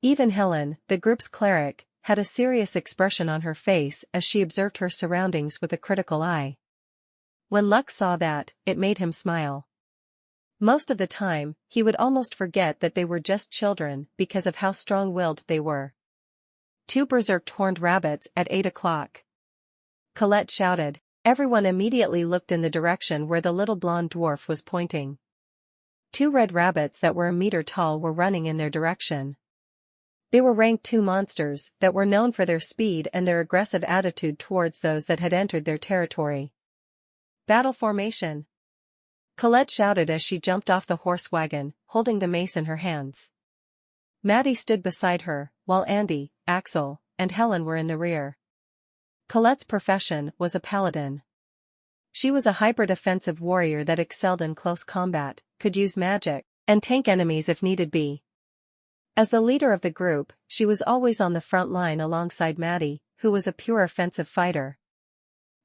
Even Helen, the group's cleric, had a serious expression on her face as she observed her surroundings with a critical eye. When Lux saw that, it made him smile. Most of the time, he would almost forget that they were just children because of how strong-willed they were. 2 berserk horned rabbits at 8 o'clock. Colette shouted. Everyone immediately looked in the direction where the little blonde dwarf was pointing. 2 red rabbits that were a meter tall were running in their direction. They were rank 2 monsters that were known for their speed and their aggressive attitude towards those that had entered their territory. Battle formation! Colette shouted as she jumped off the horse wagon, holding the mace in her hands. Maddie stood beside her, while Andy, Axel, and Helen were in the rear. Colette's profession was a paladin. She was a hybrid offensive warrior that excelled in close combat, could use magic, and tank enemies if needed be. As the leader of the group, she was always on the front line alongside Maddie, who was a pure offensive fighter.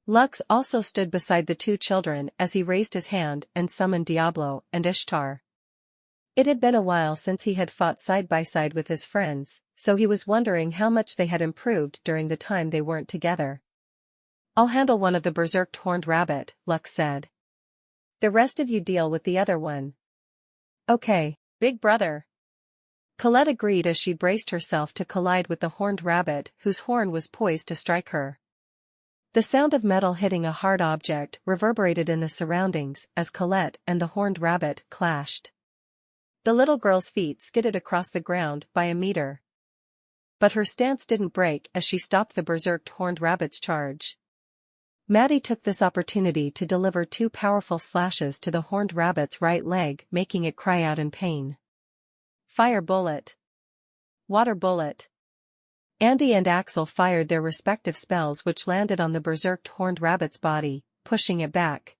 Lux also stood beside the 2 children as he raised his hand and summoned Diablo and Ishtar. It had been a while since he had fought side by side with his friends, so he was wondering how much they had improved during the time they weren't together. I'll handle one of the berserk horned rabbit, Lux said. The rest of you deal with the other one. Okay, big brother. Colette agreed as she braced herself to collide with the horned rabbit whose horn was poised to strike her. The sound of metal hitting a hard object reverberated in the surroundings as Colette and the horned rabbit clashed. The little girl's feet skidded across the ground by a meter. But her stance didn't break as she stopped the berserk horned rabbit's charge. Maddie took this opportunity to deliver 2 powerful slashes to the horned rabbit's right leg, making it cry out in pain. Fire bullet. Water bullet. Andy and Axel fired their respective spells which landed on the berserk horned rabbit's body, pushing it back.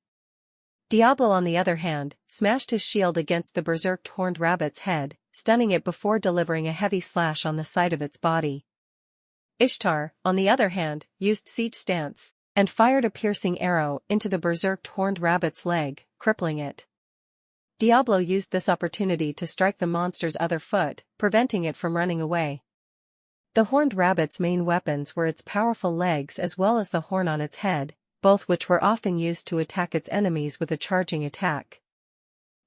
Diablo on the other hand, smashed his shield against the berserk horned rabbit's head, stunning it before delivering a heavy slash on the side of its body. Ishtar, on the other hand, used siege stance, and fired a piercing arrow into the berserk horned rabbit's leg, crippling it. Diablo used this opportunity to strike the monster's other foot, preventing it from running away. The horned rabbit's main weapons were its powerful legs as well as the horn on its head, both which were often used to attack its enemies with a charging attack.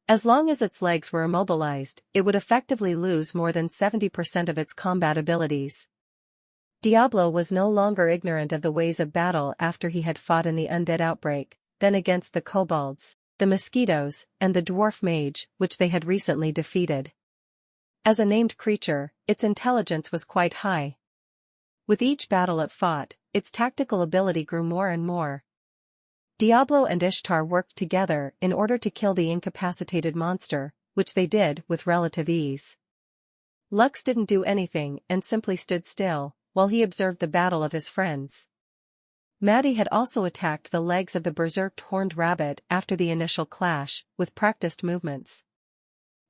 As long as its legs were immobilized, it would effectively lose more than 70% of its combat abilities. Diablo was no longer ignorant of the ways of battle after he had fought in the undead outbreak, then against the kobolds, the mosquitoes, and the dwarf mage, which they had recently defeated. As a named creature, its intelligence was quite high. With each battle it fought, its tactical ability grew more and more. Diablo and Ishtar worked together in order to kill the incapacitated monster, which they did with relative ease. Lux didn't do anything and simply stood still, while he observed the battle of his friends. Maddie had also attacked the legs of the berserked horned rabbit after the initial clash, with practiced movements.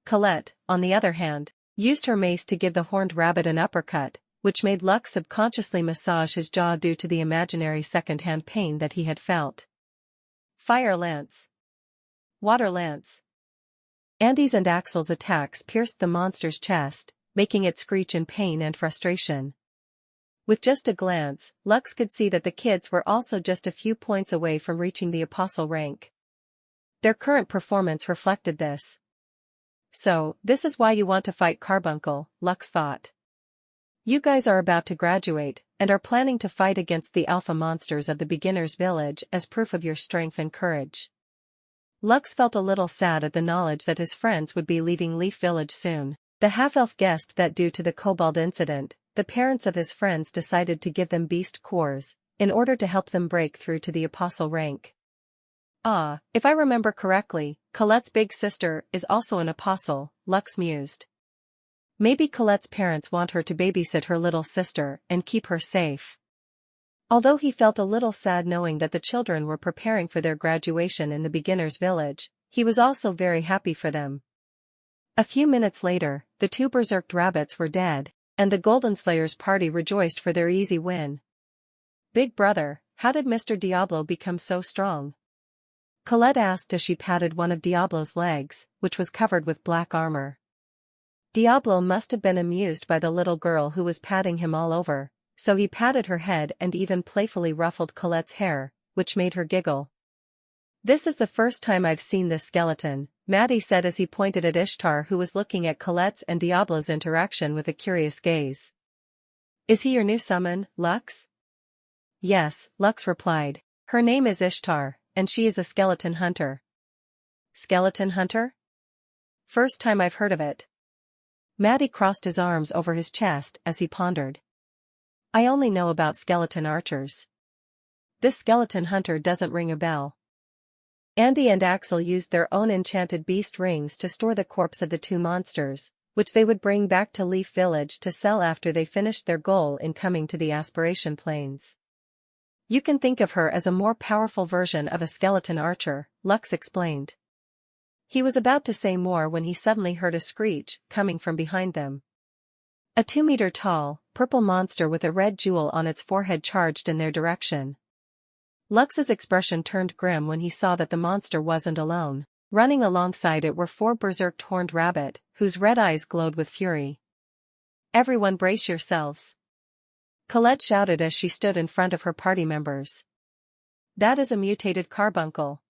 Colette, on the other hand, used her mace to give the horned rabbit an uppercut, which made Lux subconsciously massage his jaw due to the imaginary second-hand pain that he had felt. Fire lance. Water lance. Andy's and Axel's attacks pierced the monster's chest, making it screech in pain and frustration. With just a glance, Lux could see that the kids were also just a few points away from reaching the apostle rank. Their current performance reflected this. So, this is why you want to fight Carbuncle, Lux thought. You guys are about to graduate, and are planning to fight against the alpha monsters of the beginner's village as proof of your strength and courage. Lux felt a little sad at the knowledge that his friends would be leaving Leaf Village soon. The half-elf guessed that due to the kobold incident, the parents of his friends decided to give them beast cores, in order to help them break through to the apostle rank. Ah, if I remember correctly, Colette's big sister is also an apostle, Lux mused. Maybe Colette's parents want her to babysit her little sister and keep her safe. Although he felt a little sad knowing that the children were preparing for their graduation in the beginner's village, he was also very happy for them. A few minutes later, the two berserked rabbits were dead, and the Golden Slayers party rejoiced for their easy win. Big brother, how did Mr. Diablo become so strong? Colette asked as she patted one of Diablo's legs, which was covered with black armor. Diablo must have been amused by the little girl who was patting him all over, so he patted her head and even playfully ruffled Colette's hair, which made her giggle. This is the first time I've seen this skeleton, Maddie said as he pointed at Ishtar, who was looking at Colette's and Diablo's interaction with a curious gaze. Is he your new summon, Lux? Yes, Lux replied. Her name is Ishtar, and she is a skeleton hunter. Skeleton hunter? First time I've heard of it. Maddie crossed his arms over his chest as he pondered. I only know about skeleton archers. This skeleton hunter doesn't ring a bell. Andy and Axel used their own enchanted beast rings to store the corpse of the two monsters, which they would bring back to Leaf Village to sell after they finished their goal in coming to the Aspiration Plains. You can think of her as a more powerful version of a skeleton archer, Lux explained. He was about to say more when he suddenly heard a screech coming from behind them. A 2-meter-tall, purple monster with a red jewel on its forehead charged in their direction. Lux's expression turned grim when he saw that the monster wasn't alone. Running alongside it were 4 berserked horned rabbit, whose red eyes glowed with fury. Everyone brace yourselves. Colette shouted as she stood in front of her party members. That is a mutated carbuncle.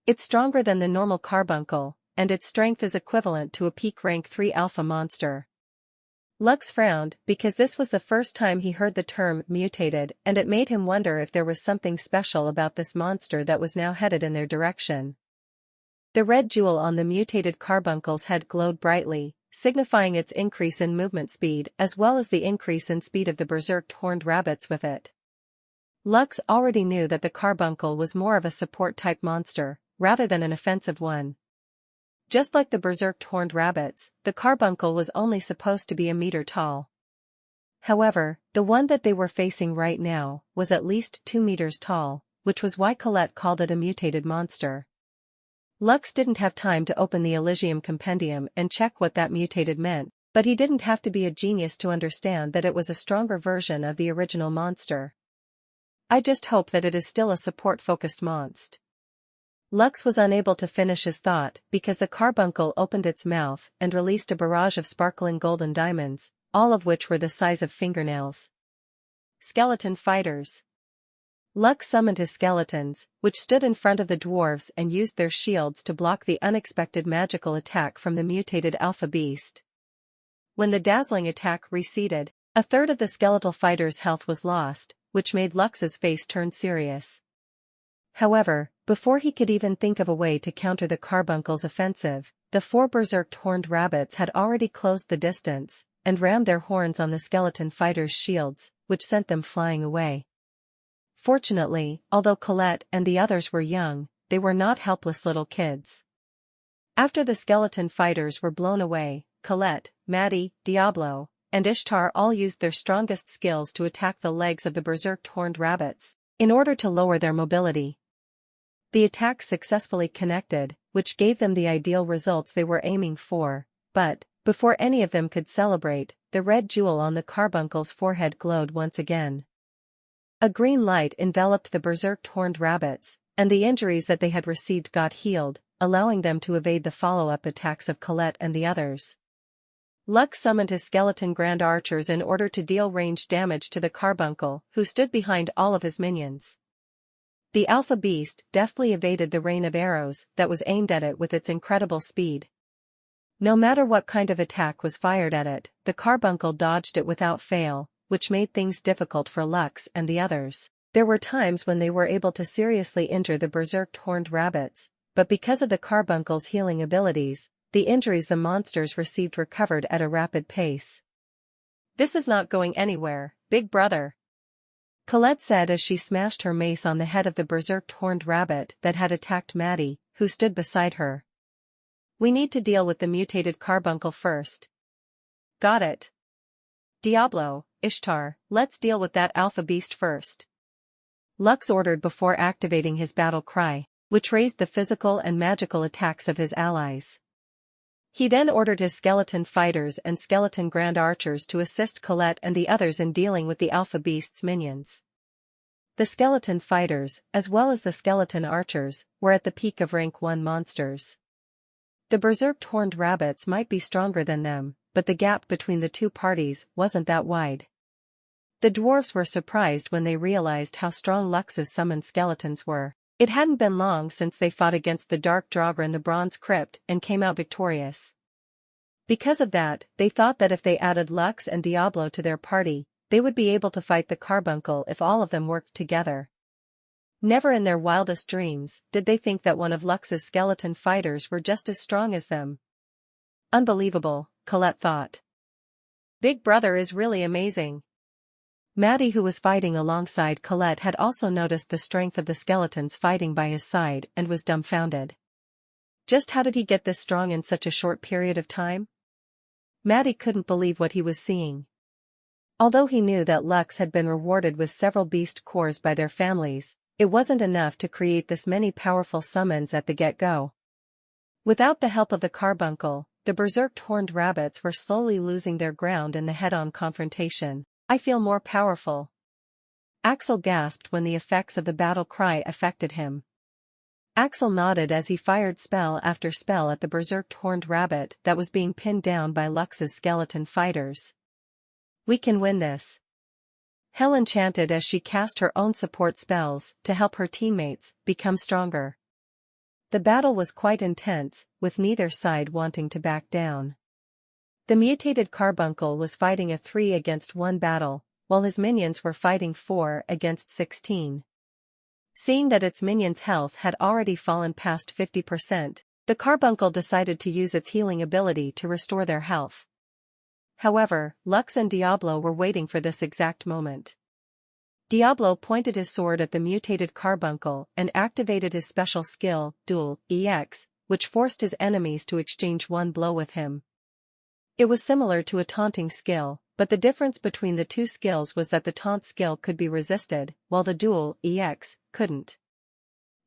It's stronger than the normal carbuncle, and its strength is equivalent to a peak rank 3 alpha monster. Lux frowned because this was the first time he heard the term mutated, and it made him wonder if there was something special about this monster that was now headed in their direction. The red jewel on the mutated carbuncle's head glowed brightly, signifying its increase in movement speed as well as the increase in speed of the berserked horned rabbits with it. Lux already knew that the carbuncle was more of a support-type monster, rather than an offensive one. Just like the berserked horned rabbits, the carbuncle was only supposed to be a meter tall. However, the one that they were facing right now was at least 2 meters tall, which was why Colette called it a mutated monster. Lux didn't have time to open the Elysium Compendium and check what that mutated meant, but he didn't have to be a genius to understand that it was a stronger version of the original monster. I just hope that it is still a support-focused monster. Lux was unable to finish his thought because the carbuncle opened its mouth and released a barrage of sparkling golden diamonds, all of which were the size of fingernails. Skeleton fighters. Lux summoned his skeletons, which stood in front of the dwarves and used their shields to block the unexpected magical attack from the mutated alpha beast. When the dazzling attack receded, a third of the skeletal fighters' health was lost, which made Lux's face turn serious. However, before he could even think of a way to counter the carbuncle's offensive, the 4 berserked horned rabbits had already closed the distance, and rammed their horns on the skeleton fighters' shields, which sent them flying away. Fortunately, although Colette and the others were young, they were not helpless little kids. After the skeleton fighters were blown away, Colette, Maddie, Diablo, and Ishtar all used their strongest skills to attack the legs of the berserked horned rabbits, in order to lower their mobility. The attack successfully connected, which gave them the ideal results they were aiming for, but, before any of them could celebrate, the red jewel on the carbuncle's forehead glowed once again. A green light enveloped the berserked horned rabbits, and the injuries that they had received got healed, allowing them to evade the follow-up attacks of Colette and the others. Lux summoned his skeleton grand archers in order to deal ranged damage to the carbuncle, who stood behind all of his minions. The alpha beast deftly evaded the rain of arrows that was aimed at it with its incredible speed. No matter what kind of attack was fired at it, the carbuncle dodged it without fail, which made things difficult for Lux and the others. There were times when they were able to seriously injure the berserked horned rabbits, but because of the carbuncle's healing abilities, the injuries the monsters received recovered at a rapid pace. "This is not going anywhere, big brother," Colette said as she smashed her mace on the head of the berserked horned rabbit that had attacked Maddie, who stood beside her. "We need to deal with the mutated carbuncle first." "Got it. Diablo, Ishtar, let's deal with that alpha beast first," Lux ordered before activating his battle cry, which raised the physical and magical attacks of his allies. He then ordered his skeleton fighters and skeleton grand archers to assist Colette and the others in dealing with the alpha beast's minions. The skeleton fighters, as well as the skeleton archers, were at the peak of rank 1 monsters. The berserked horned rabbits might be stronger than them, but the gap between the two parties wasn't that wide. The dwarves were surprised when they realized how strong Lux's summoned skeletons were. It hadn't been long since they fought against the Dark Draugr in the Bronze Crypt and came out victorious. Because of that, they thought that if they added Lux and Diablo to their party, they would be able to fight the carbuncle if all of them worked together. Never in their wildest dreams did they think that one of Lux's skeleton fighters were just as strong as them. Unbelievable, Colette thought. Big brother is really amazing. Maddie, who was fighting alongside Colette, had also noticed the strength of the skeletons fighting by his side and was dumbfounded. Just how did he get this strong in such a short period of time? Maddie couldn't believe what he was seeing. Although he knew that Lux had been rewarded with several beast cores by their families, it wasn't enough to create this many powerful summons at the get-go. Without the help of the carbuncle, the berserked horned rabbits were slowly losing their ground in the head-on confrontation. "I feel more powerful." Axel gasped when the effects of the battle cry affected him. Axel nodded as he fired spell after spell at the berserked horned rabbit that was being pinned down by Lux's skeleton fighters. "We can win this." Helen chanted as she cast her own support spells to help her teammates become stronger. The battle was quite intense, with neither side wanting to back down. The mutated carbuncle was fighting a 3-against-1 battle, while his minions were fighting 4-against-16. Seeing that its minions' health had already fallen past 50%, the carbuncle decided to use its healing ability to restore their health. However, Lux and Diablo were waiting for this exact moment. Diablo pointed his sword at the mutated carbuncle and activated his special skill, Duel EX, which forced his enemies to exchange one blow with him. It was similar to a taunting skill, but the difference between the two skills was that the taunt skill could be resisted, while the Duel EX couldn't.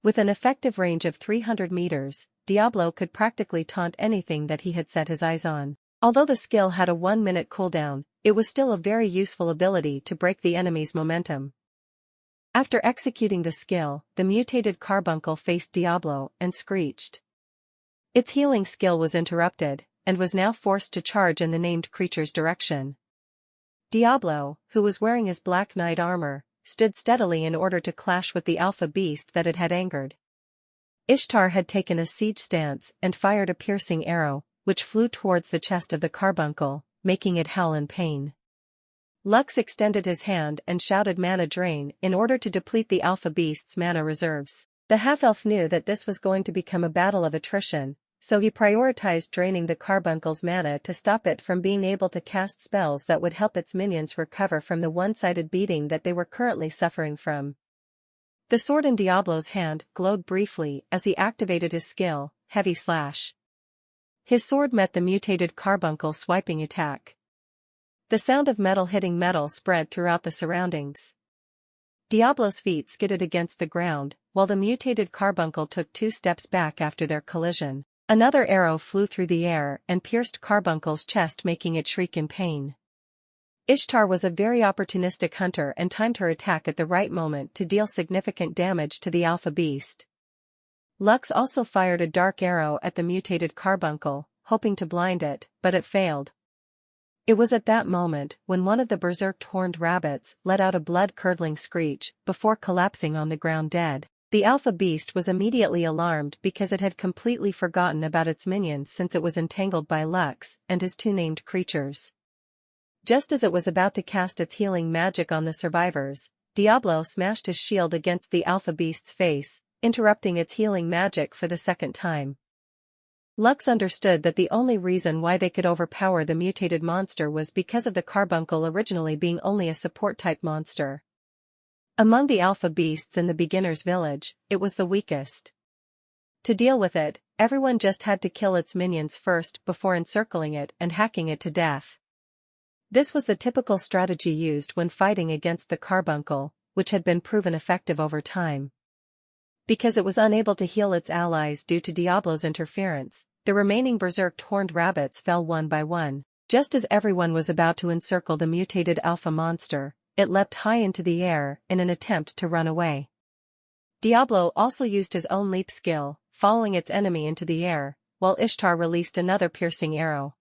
With an effective range of 300 meters, Diablo could practically taunt anything that he had set his eyes on. Although the skill had a 1-minute cooldown, it was still a very useful ability to break the enemy's momentum. After executing the skill, the mutated carbuncle faced Diablo and screeched. Its healing skill was interrupted, and was now forced to charge in the named creature's direction. Diablo, who was wearing his black knight armor, stood steadily in order to clash with the alpha beast that it had angered. Ishtar had taken a siege stance and fired a piercing arrow, which flew towards the chest of the carbuncle, making it howl in pain. Lux extended his hand and shouted mana drain in order to deplete the alpha beast's mana reserves. The half-elf knew that this was going to become a battle of attrition, so he prioritized draining the carbuncle's mana to stop it from being able to cast spells that would help its minions recover from the one-sided beating that they were currently suffering from. The sword in Diablo's hand glowed briefly as he activated his skill, Heavy Slash. His sword met the mutated carbuncle swiping attack. The sound of metal hitting metal spread throughout the surroundings. Diablo's feet skidded against the ground, while the mutated carbuncle took 2 steps back after their collision. Another arrow flew through the air and pierced Carbuncle's chest, making it shriek in pain. Ishtar was a very opportunistic hunter and timed her attack at the right moment to deal significant damage to the alpha beast. Lux also fired a dark arrow at the mutated carbuncle, hoping to blind it, but it failed. It was at that moment when one of the berserked horned rabbits let out a blood-curdling screech before collapsing on the ground dead. The alpha beast was immediately alarmed because it had completely forgotten about its minions since it was entangled by Lux and his 2 named creatures. Just as it was about to cast its healing magic on the survivors, Diablo smashed his shield against the alpha beast's face, interrupting its healing magic for the second time. Lux understood that the only reason why they could overpower the mutated monster was because of the carbuncle originally being only a support-type monster. Among the alpha beasts in the beginner's village, it was the weakest. To deal with it, everyone just had to kill its minions first before encircling it and hacking it to death. This was the typical strategy used when fighting against the carbuncle, which had been proven effective over time. Because it was unable to heal its allies due to Diablo's interference, the remaining berserked horned rabbits fell one by one. Just as everyone was about to encircle the mutated alpha monster, it leapt high into the air in an attempt to run away. Diablo also used his own leap skill, following its enemy into the air, while Ishtar released another piercing arrow.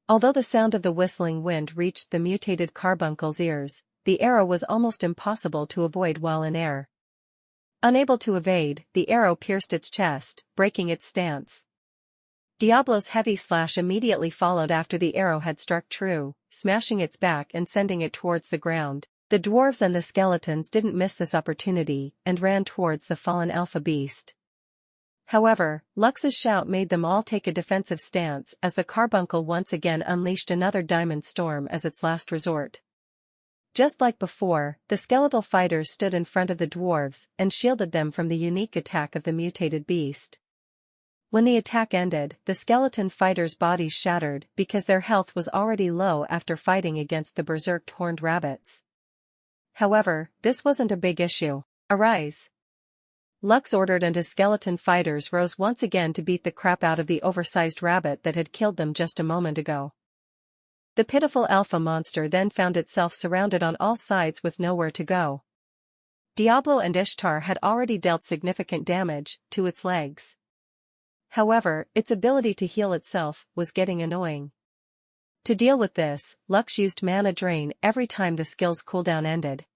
Although the sound of the whistling wind reached the mutated carbuncle's ears, the arrow was almost impossible to avoid while in air. Unable to evade, the arrow pierced its chest, breaking its stance. Diablo's heavy slash immediately followed after the arrow had struck true, smashing its back and sending it towards the ground. The dwarves and the skeletons didn't miss this opportunity and ran towards the fallen alpha beast. However, Lux's shout made them all take a defensive stance as the carbuncle once again unleashed another diamond storm as its last resort. Just like before, the skeletal fighters stood in front of the dwarves and shielded them from the unique attack of the mutated beast. When the attack ended, the skeleton fighters' bodies shattered because their health was already low after fighting against the berserked horned rabbits. However, this wasn't a big issue. Arise! Lux ordered, and his skeleton fighters rose once again to beat the crap out of the oversized rabbit that had killed them just a moment ago. The pitiful alpha monster then found itself surrounded on all sides with nowhere to go. Diablo and Ishtar had already dealt significant damage to its legs. However, its ability to heal itself was getting annoying. To deal with this, Lux used mana drain every time the skill's cooldown ended.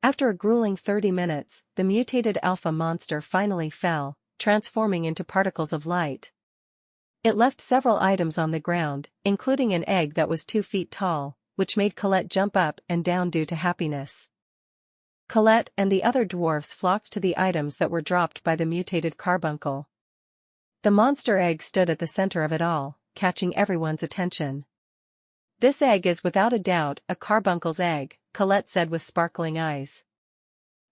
After a grueling 30 minutes, the mutated alpha monster finally fell, transforming into particles of light. It left several items on the ground, including an egg that was 2 feet tall, which made Colette jump up and down due to happiness. Colette and the other dwarfs flocked to the items that were dropped by the mutated carbuncle. The monster egg stood at the center of it all, catching everyone's attention. "This egg is without a doubt a carbuncle's egg," Colette said with sparkling eyes.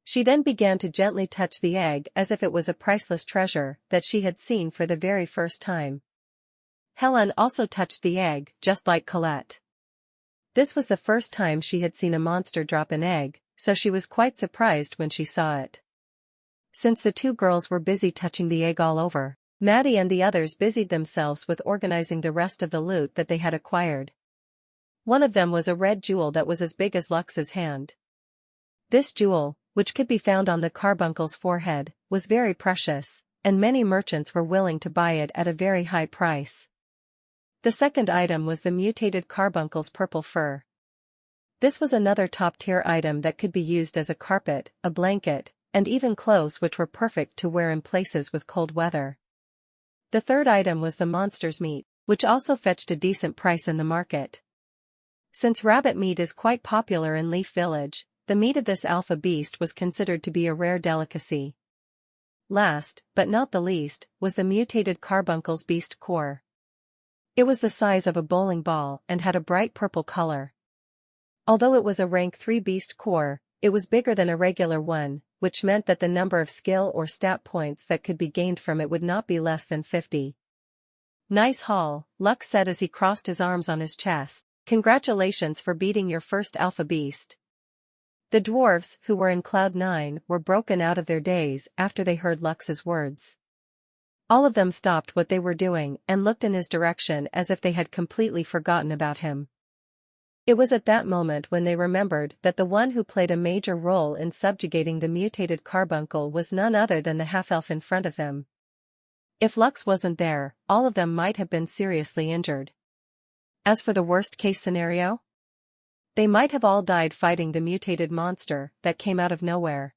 She then began to gently touch the egg as if it was a priceless treasure that she had seen for the very first time. Helen also touched the egg, just like Colette. This was the first time she had seen a monster drop an egg, so she was quite surprised when she saw it. Since the 2 girls were busy touching the egg all over, Maddie and the others busied themselves with organizing the rest of the loot that they had acquired. One of them was a red jewel that was as big as Lux's hand. This jewel, which could be found on the carbuncle's forehead, was very precious, and many merchants were willing to buy it at a very high price. The second item was the mutated carbuncle's purple fur. This was another top-tier item that could be used as a carpet, a blanket, and even clothes, which were perfect to wear in places with cold weather. The third item was the monster's meat, which also fetched a decent price in the market. Since rabbit meat is quite popular in Leaf Village, the meat of this alpha beast was considered to be a rare delicacy. Last, but not the least, was the mutated carbuncle's beast core. It was the size of a bowling ball and had a bright purple color. Although it was a rank 3 beast core, it was bigger than a regular one, which meant that the number of skill or stat points that could be gained from it would not be less than 50. Nice haul, Lux said as he crossed his arms on his chest. Congratulations for beating your first alpha beast. The dwarves, who were in Cloud 9, were broken out of their daze after they heard Lux's words. All of them stopped what they were doing and looked in his direction as if they had completely forgotten about him. It was at that moment when they remembered that the one who played a major role in subjugating the mutated carbuncle was none other than the half-elf in front of them. If Lux wasn't there, all of them might have been seriously injured. As for the worst-case scenario, they might have all died fighting the mutated monster that came out of nowhere.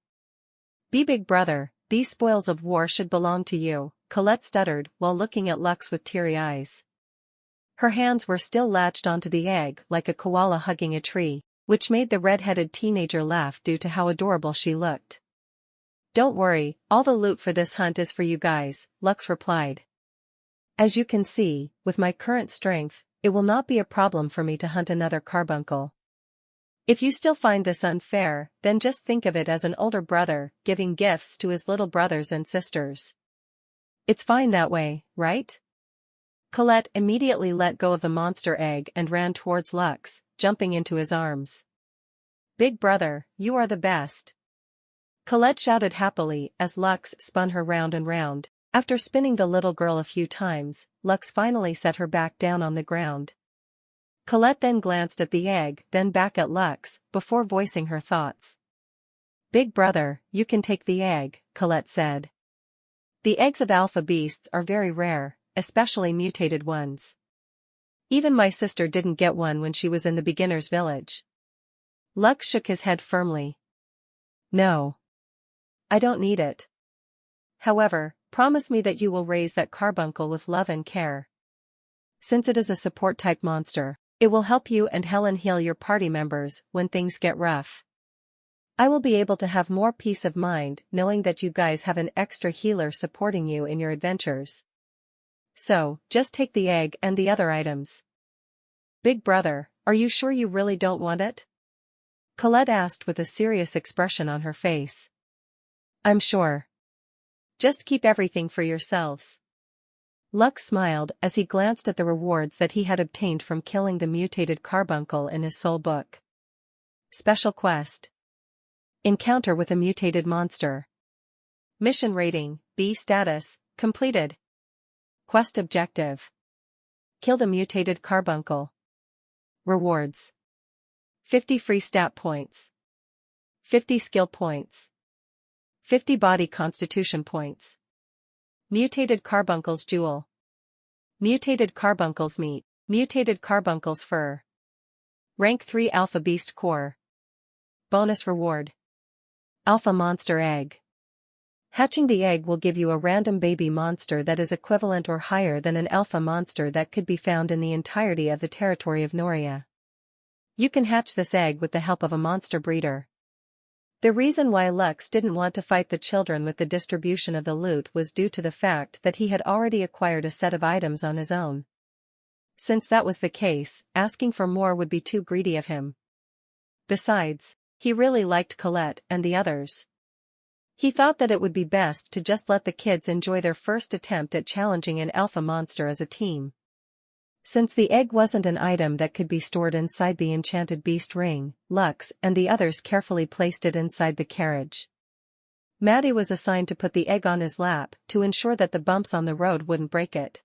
Be big brother, these spoils of war should belong to you, Colette stuttered while looking at Lux with teary eyes. Her hands were still latched onto the egg like a koala hugging a tree, which made the red-headed teenager laugh due to how adorable she looked. Don't worry, all the loot for this hunt is for you guys, Lux replied. As you can see, with my current strength, it will not be a problem for me to hunt another carbuncle. If you still find this unfair, then just think of it as an older brother giving gifts to his little brothers and sisters. It's fine that way, right? Colette immediately let go of the monster egg and ran towards Lux, jumping into his arms. Big brother, you are the best. Colette shouted happily as Lux spun her round and round. After spinning the little girl a few times, Lux finally set her back down on the ground. Colette then glanced at the egg, then back at Lux, before voicing her thoughts. Big brother, you can take the egg, Colette said. The eggs of alpha beasts are very rare, especially mutated ones. Even my sister didn't get one when she was in the beginner's village. Lux shook his head firmly. No. I don't need it. However, promise me that you will raise that carbuncle with love and care. Since it is a support-type monster, it will help you and Helen heal your party members when things get rough. I will be able to have more peace of mind knowing that you guys have an extra healer supporting you in your adventures. So, just take the egg and the other items. Big brother, are you sure you really don't want it? Colette asked with a serious expression on her face. I'm sure. Just keep everything for yourselves. Lux smiled as he glanced at the rewards that he had obtained from killing the mutated carbuncle in his soul book. Special quest. Encounter with a mutated monster. Mission rating, B status, completed. Quest objective. Kill the mutated carbuncle. Rewards. 50 free stat points. 50 skill points. 50 body constitution points. Mutated carbuncle's jewel. Mutated carbuncle's meat. Mutated carbuncle's fur. Rank 3 alpha beast core. Bonus reward. Alpha monster egg. Hatching the egg will give you a random baby monster that is equivalent or higher than an alpha monster that could be found in the entirety of the territory of Noria. You can hatch this egg with the help of a monster breeder. The reason why Lux didn't want to fight the children with the distribution of the loot was due to the fact that he had already acquired a set of items on his own. Since that was the case, asking for more would be too greedy of him. Besides, he really liked Colette and the others. He thought that it would be best to just let the kids enjoy their first attempt at challenging an alpha monster as a team. Since the egg wasn't an item that could be stored inside the enchanted beast ring, Lux and the others carefully placed it inside the carriage. Maddie was assigned to put the egg on his lap to ensure that the bumps on the road wouldn't break it.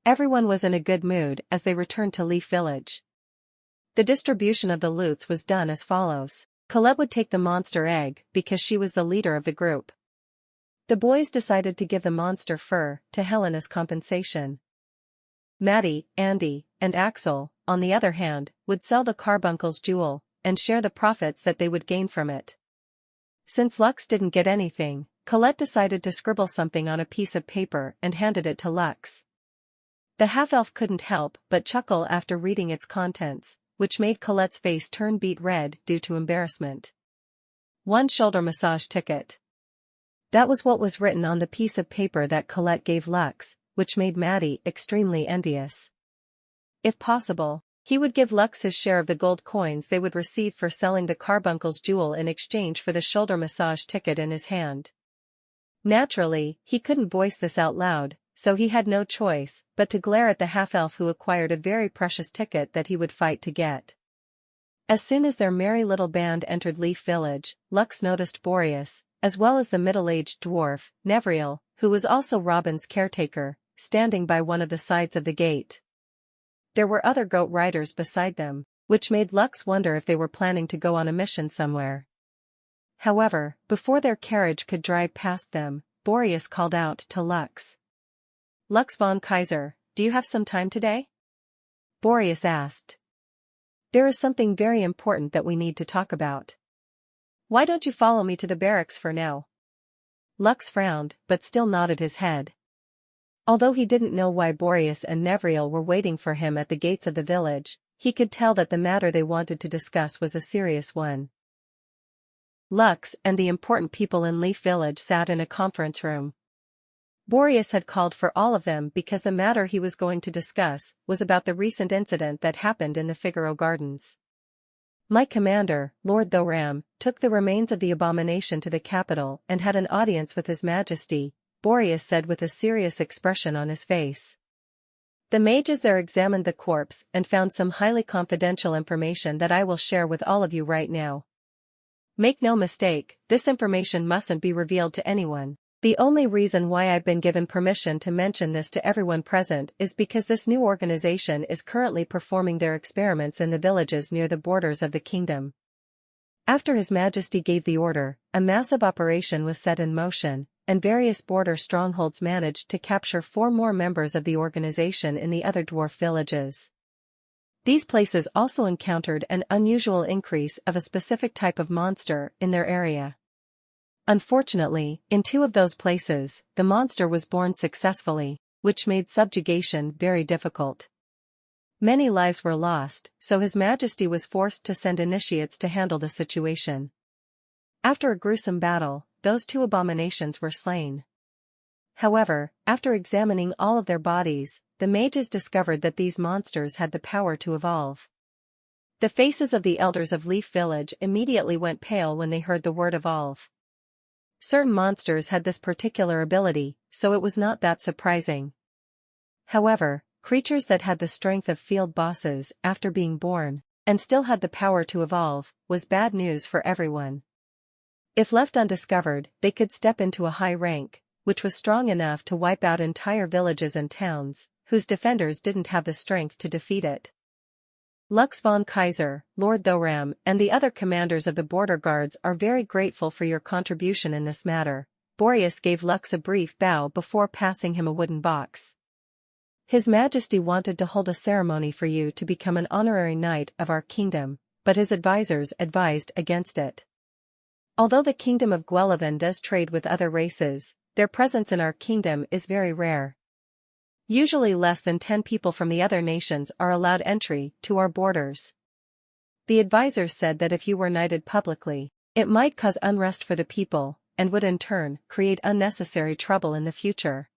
Everyone was in a good mood as they returned to Leaf Village. The distribution of the loots was done as follows. Colette would take the monster egg because she was the leader of the group. The boys decided to give the monster fur to Helen as compensation. Maddie, Andy, and Axel, on the other hand, would sell the carbuncle's jewel and share the profits that they would gain from it. Since Lux didn't get anything, Colette decided to scribble something on a piece of paper and handed it to Lux. The half-elf couldn't help but chuckle after reading its contents, which made Colette's face turn beet red due to embarrassment. 1 shoulder massage ticket. That was what was written on the piece of paper that Colette gave Lux, which made Maddie extremely envious. If possible, he would give Lux his share of the gold coins they would receive for selling the carbuncle's jewel in exchange for the shoulder massage ticket in his hand. Naturally, he couldn't voice this out loud, so he had no choice but to glare at the half-elf who acquired a very precious ticket that he would fight to get. As soon as their merry little band entered Leaf Village, Lux noticed Boreas, as well as the middle-aged dwarf, Nevriel, who was also Robin's caretaker, standing by one of the sides of the gate. There were other goat riders beside them, which made Lux wonder if they were planning to go on a mission somewhere. However, before their carriage could drive past them, Boreas called out to Lux. "Lux von Kaiser, do you have some time today?" Boreas asked. "There is something very important that we need to talk about. Why don't you follow me to the barracks for now?" Lux frowned, but still nodded his head. Although he didn't know why Boreas and Nevriel were waiting for him at the gates of the village, he could tell that the matter they wanted to discuss was a serious one. Lux and the important people in Leaf Village sat in a conference room. Boreas had called for all of them because the matter he was going to discuss was about the recent incident that happened in the Figaro Gardens. My commander, Lord Thoram, took the remains of the abomination to the capital and had an audience with His Majesty, Boreas said with a serious expression on his face. The mages there examined the corpse and found some highly confidential information that I will share with all of you right now. Make no mistake, this information mustn't be revealed to anyone. The only reason why I've been given permission to mention this to everyone present is because this new organization is currently performing their experiments in the villages near the borders of the kingdom. After His Majesty gave the order, a massive operation was set in motion, and various border strongholds managed to capture 4 more members of the organization in the other dwarf villages. These places also encountered an unusual increase of a specific type of monster in their area. Unfortunately, in 2 of those places, the monster was born successfully, which made subjugation very difficult. Many lives were lost, so His Majesty was forced to send initiates to handle the situation. After a gruesome battle, those 2 abominations were slain. However, after examining all of their bodies, the mages discovered that these monsters had the power to evolve. The faces of the elders of Leaf Village immediately went pale when they heard the word evolve. Certain monsters had this particular ability, so it was not that surprising. However, creatures that had the strength of field bosses after being born, and still had the power to evolve, was bad news for everyone. If left undiscovered, they could step into a high rank, which was strong enough to wipe out entire villages and towns, whose defenders didn't have the strength to defeat it. Lux von Kaiser, Lord Thoram, and the other commanders of the border guards are very grateful for your contribution in this matter. Boreas gave Lux a brief bow before passing him a wooden box. His Majesty wanted to hold a ceremony for you to become an honorary knight of our kingdom, but his advisors advised against it. Although the kingdom of Guellivan does trade with other races, their presence in our kingdom is very rare. Usually less than 10 people from the other nations are allowed entry to our borders. The advisors said that if you were knighted publicly, it might cause unrest for the people, and would in turn create unnecessary trouble in the future.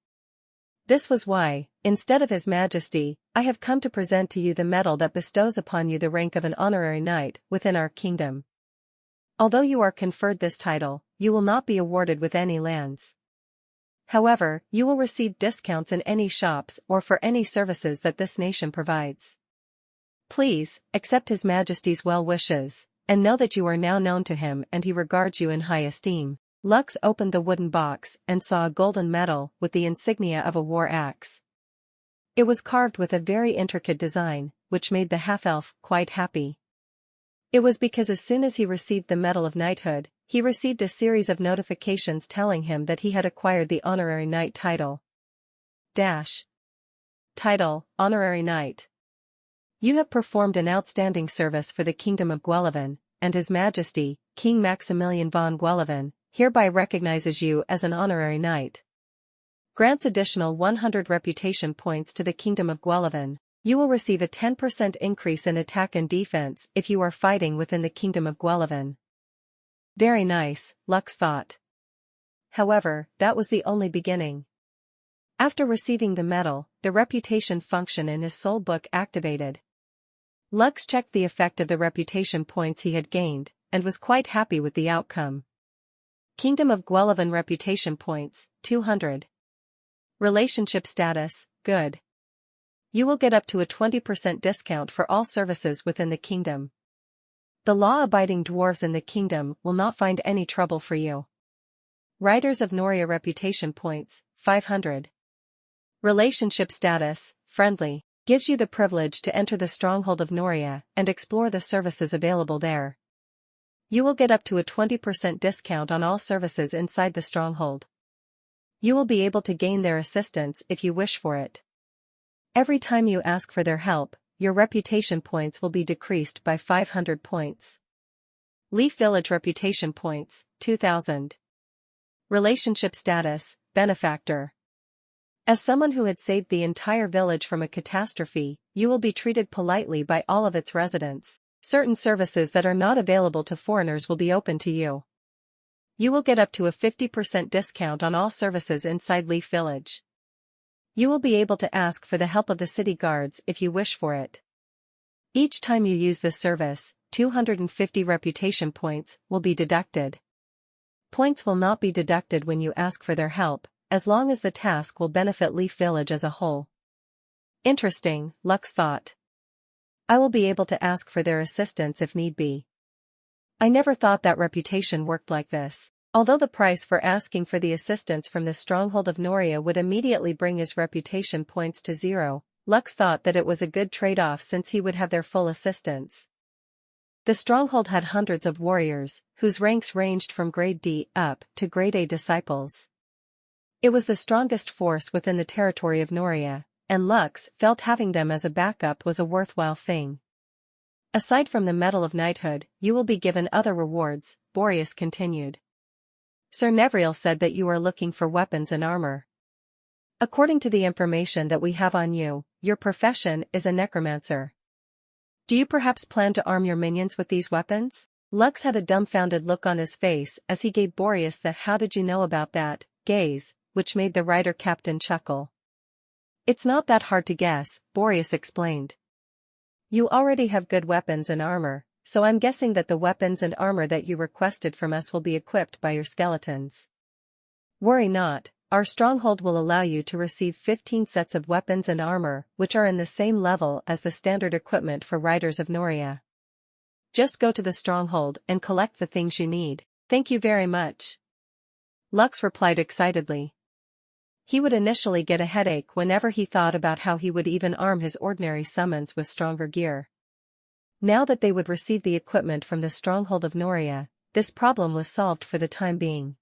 This was why, instead of His Majesty, I have come to present to you the medal that bestows upon you the rank of an honorary knight within our kingdom. Although you are conferred this title, you will not be awarded with any lands. However, you will receive discounts in any shops or for any services that this nation provides. Please, accept His Majesty's well wishes, and know that you are now known to him and he regards you in high esteem. Lux opened the wooden box and saw a golden medal with the insignia of a war axe. It was carved with a very intricate design, which made the half-elf quite happy. It was because as soon as he received the medal of knighthood, he received a series of notifications telling him that he had acquired the honorary knight title. Title, Honorary Knight. You have performed an outstanding service for the Kingdom of Guellivan, and His Majesty, King Maximilian von Guellivan, hereby recognizes you as an honorary knight. Grants additional 100 reputation points to the Kingdom of Guellivan. You will receive a 10% increase in attack and defense if you are fighting within the Kingdom of Guellivan. Very nice, Lux thought. However, that was the only beginning. After receiving the medal, the reputation function in his soul book activated. Lux checked the effect of the reputation points he had gained, and was quite happy with the outcome. Kingdom of Guellivan reputation points, 200. Relationship status, good. You will get up to a 20% discount for all services within the kingdom. The law-abiding dwarves in the kingdom will not find any trouble for you. Riders of Noria reputation points, 500. Relationship status, friendly, gives you the privilege to enter the stronghold of Noria and explore the services available there. You will get up to a 20% discount on all services inside the stronghold. You will be able to gain their assistance if you wish for it. Every time you ask for their help, your reputation points will be decreased by 500 points. Leaf Village reputation points, 2000. Relationship status, benefactor. As someone who had saved the entire village from a catastrophe, you will be treated politely by all of its residents. Certain services that are not available to foreigners will be open to you. You will get up to a 50% discount on all services inside Leaf Village. You will be able to ask for the help of the city guards if you wish for it. Each time you use this service, 250 reputation points will be deducted. Points will not be deducted when you ask for their help, as long as the task will benefit Leaf Village as a whole. Interesting, Lux thought. I will be able to ask for their assistance if need be. I never thought that reputation worked like this. Although the price for asking for the assistance from the stronghold of Noria would immediately bring his reputation points to 0, Lux thought that it was a good trade-off since he would have their full assistance. The stronghold had hundreds of warriors, whose ranks ranged from grade D up to grade A disciples. It was the strongest force within the territory of Noria, and Lux felt having them as a backup was a worthwhile thing. Aside from the Medal of Knighthood, you will be given other rewards, Boreas continued. Sir Nevriel said that you are looking for weapons and armor. According to the information that we have on you, your profession is a necromancer. Do you perhaps plan to arm your minions with these weapons? Lux had a dumbfounded look on his face as he gave Boreas the "how did you know about that" gaze, which made the rider captain chuckle. It's not that hard to guess, Boreas explained. You already have good weapons and armor, so I'm guessing that the weapons and armor that you requested from us will be equipped by your skeletons. Worry not, our stronghold will allow you to receive 15 sets of weapons and armor which are in the same level as the standard equipment for riders of Noria. Just go to the stronghold and collect the things you need. Thank you very much. Lux replied excitedly. He would initially get a headache whenever he thought about how he would even arm his ordinary summons with stronger gear. Now that they would receive the equipment from the stronghold of Noria, this problem was solved for the time being.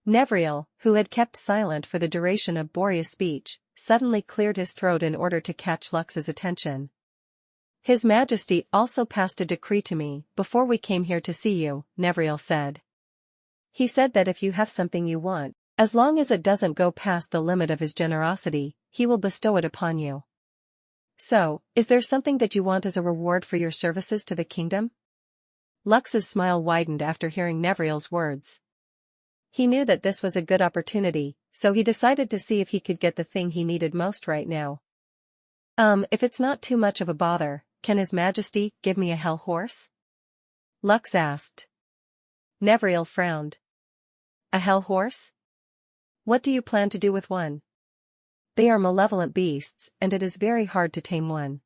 Nevriel, who had kept silent for the duration of Boreas' speech, suddenly cleared his throat in order to catch Lux's attention. His Majesty also passed a decree to me before we came here to see you, Nevriel said. He said that if you have something you want, as long as it doesn't go past the limit of his generosity, he will bestow it upon you. So, is there something that you want as a reward for your services to the kingdom? Lux's smile widened after hearing Nevriel's words. He knew that this was a good opportunity, so he decided to see if he could get the thing he needed most right now. If it's not too much of a bother, can His Majesty give me a hell horse? Lux asked. Nevriel frowned. A hell horse? What do you plan to do with one? They are malevolent beasts, and it is very hard to tame one.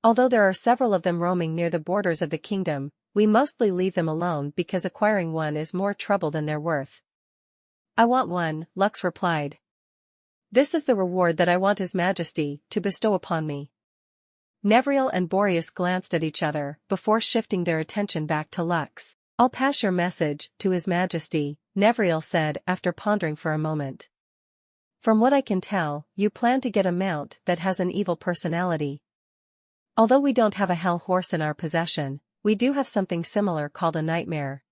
Although there are several of them roaming near the borders of the kingdom, we mostly leave them alone because acquiring one is more trouble than they're worth. I want one, Lux replied. This is the reward that I want His Majesty to bestow upon me. Nevriel and Boreas glanced at each other before shifting their attention back to Lux. I'll pass your message to His Majesty, Nevriel said after pondering for a moment. From what I can tell, you plan to get a mount that has an evil personality. Although we don't have a hell horse in our possession, we do have something similar called a nightmare.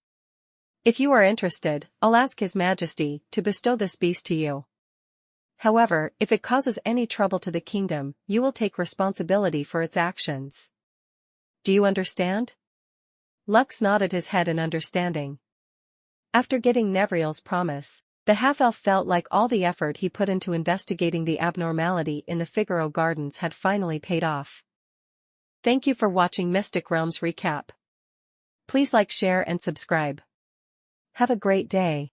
If you are interested, I'll ask His Majesty to bestow this beast to you. However, if it causes any trouble to the kingdom, you will take responsibility for its actions. Do you understand? Lux nodded his head in understanding. After getting Nevriel's promise, the half-elf felt like all the effort he put into investigating the abnormality in the Figaro Gardens had finally paid off. Thank you for watching Mystic Realms Recap. Please like, share and subscribe. Have a great day.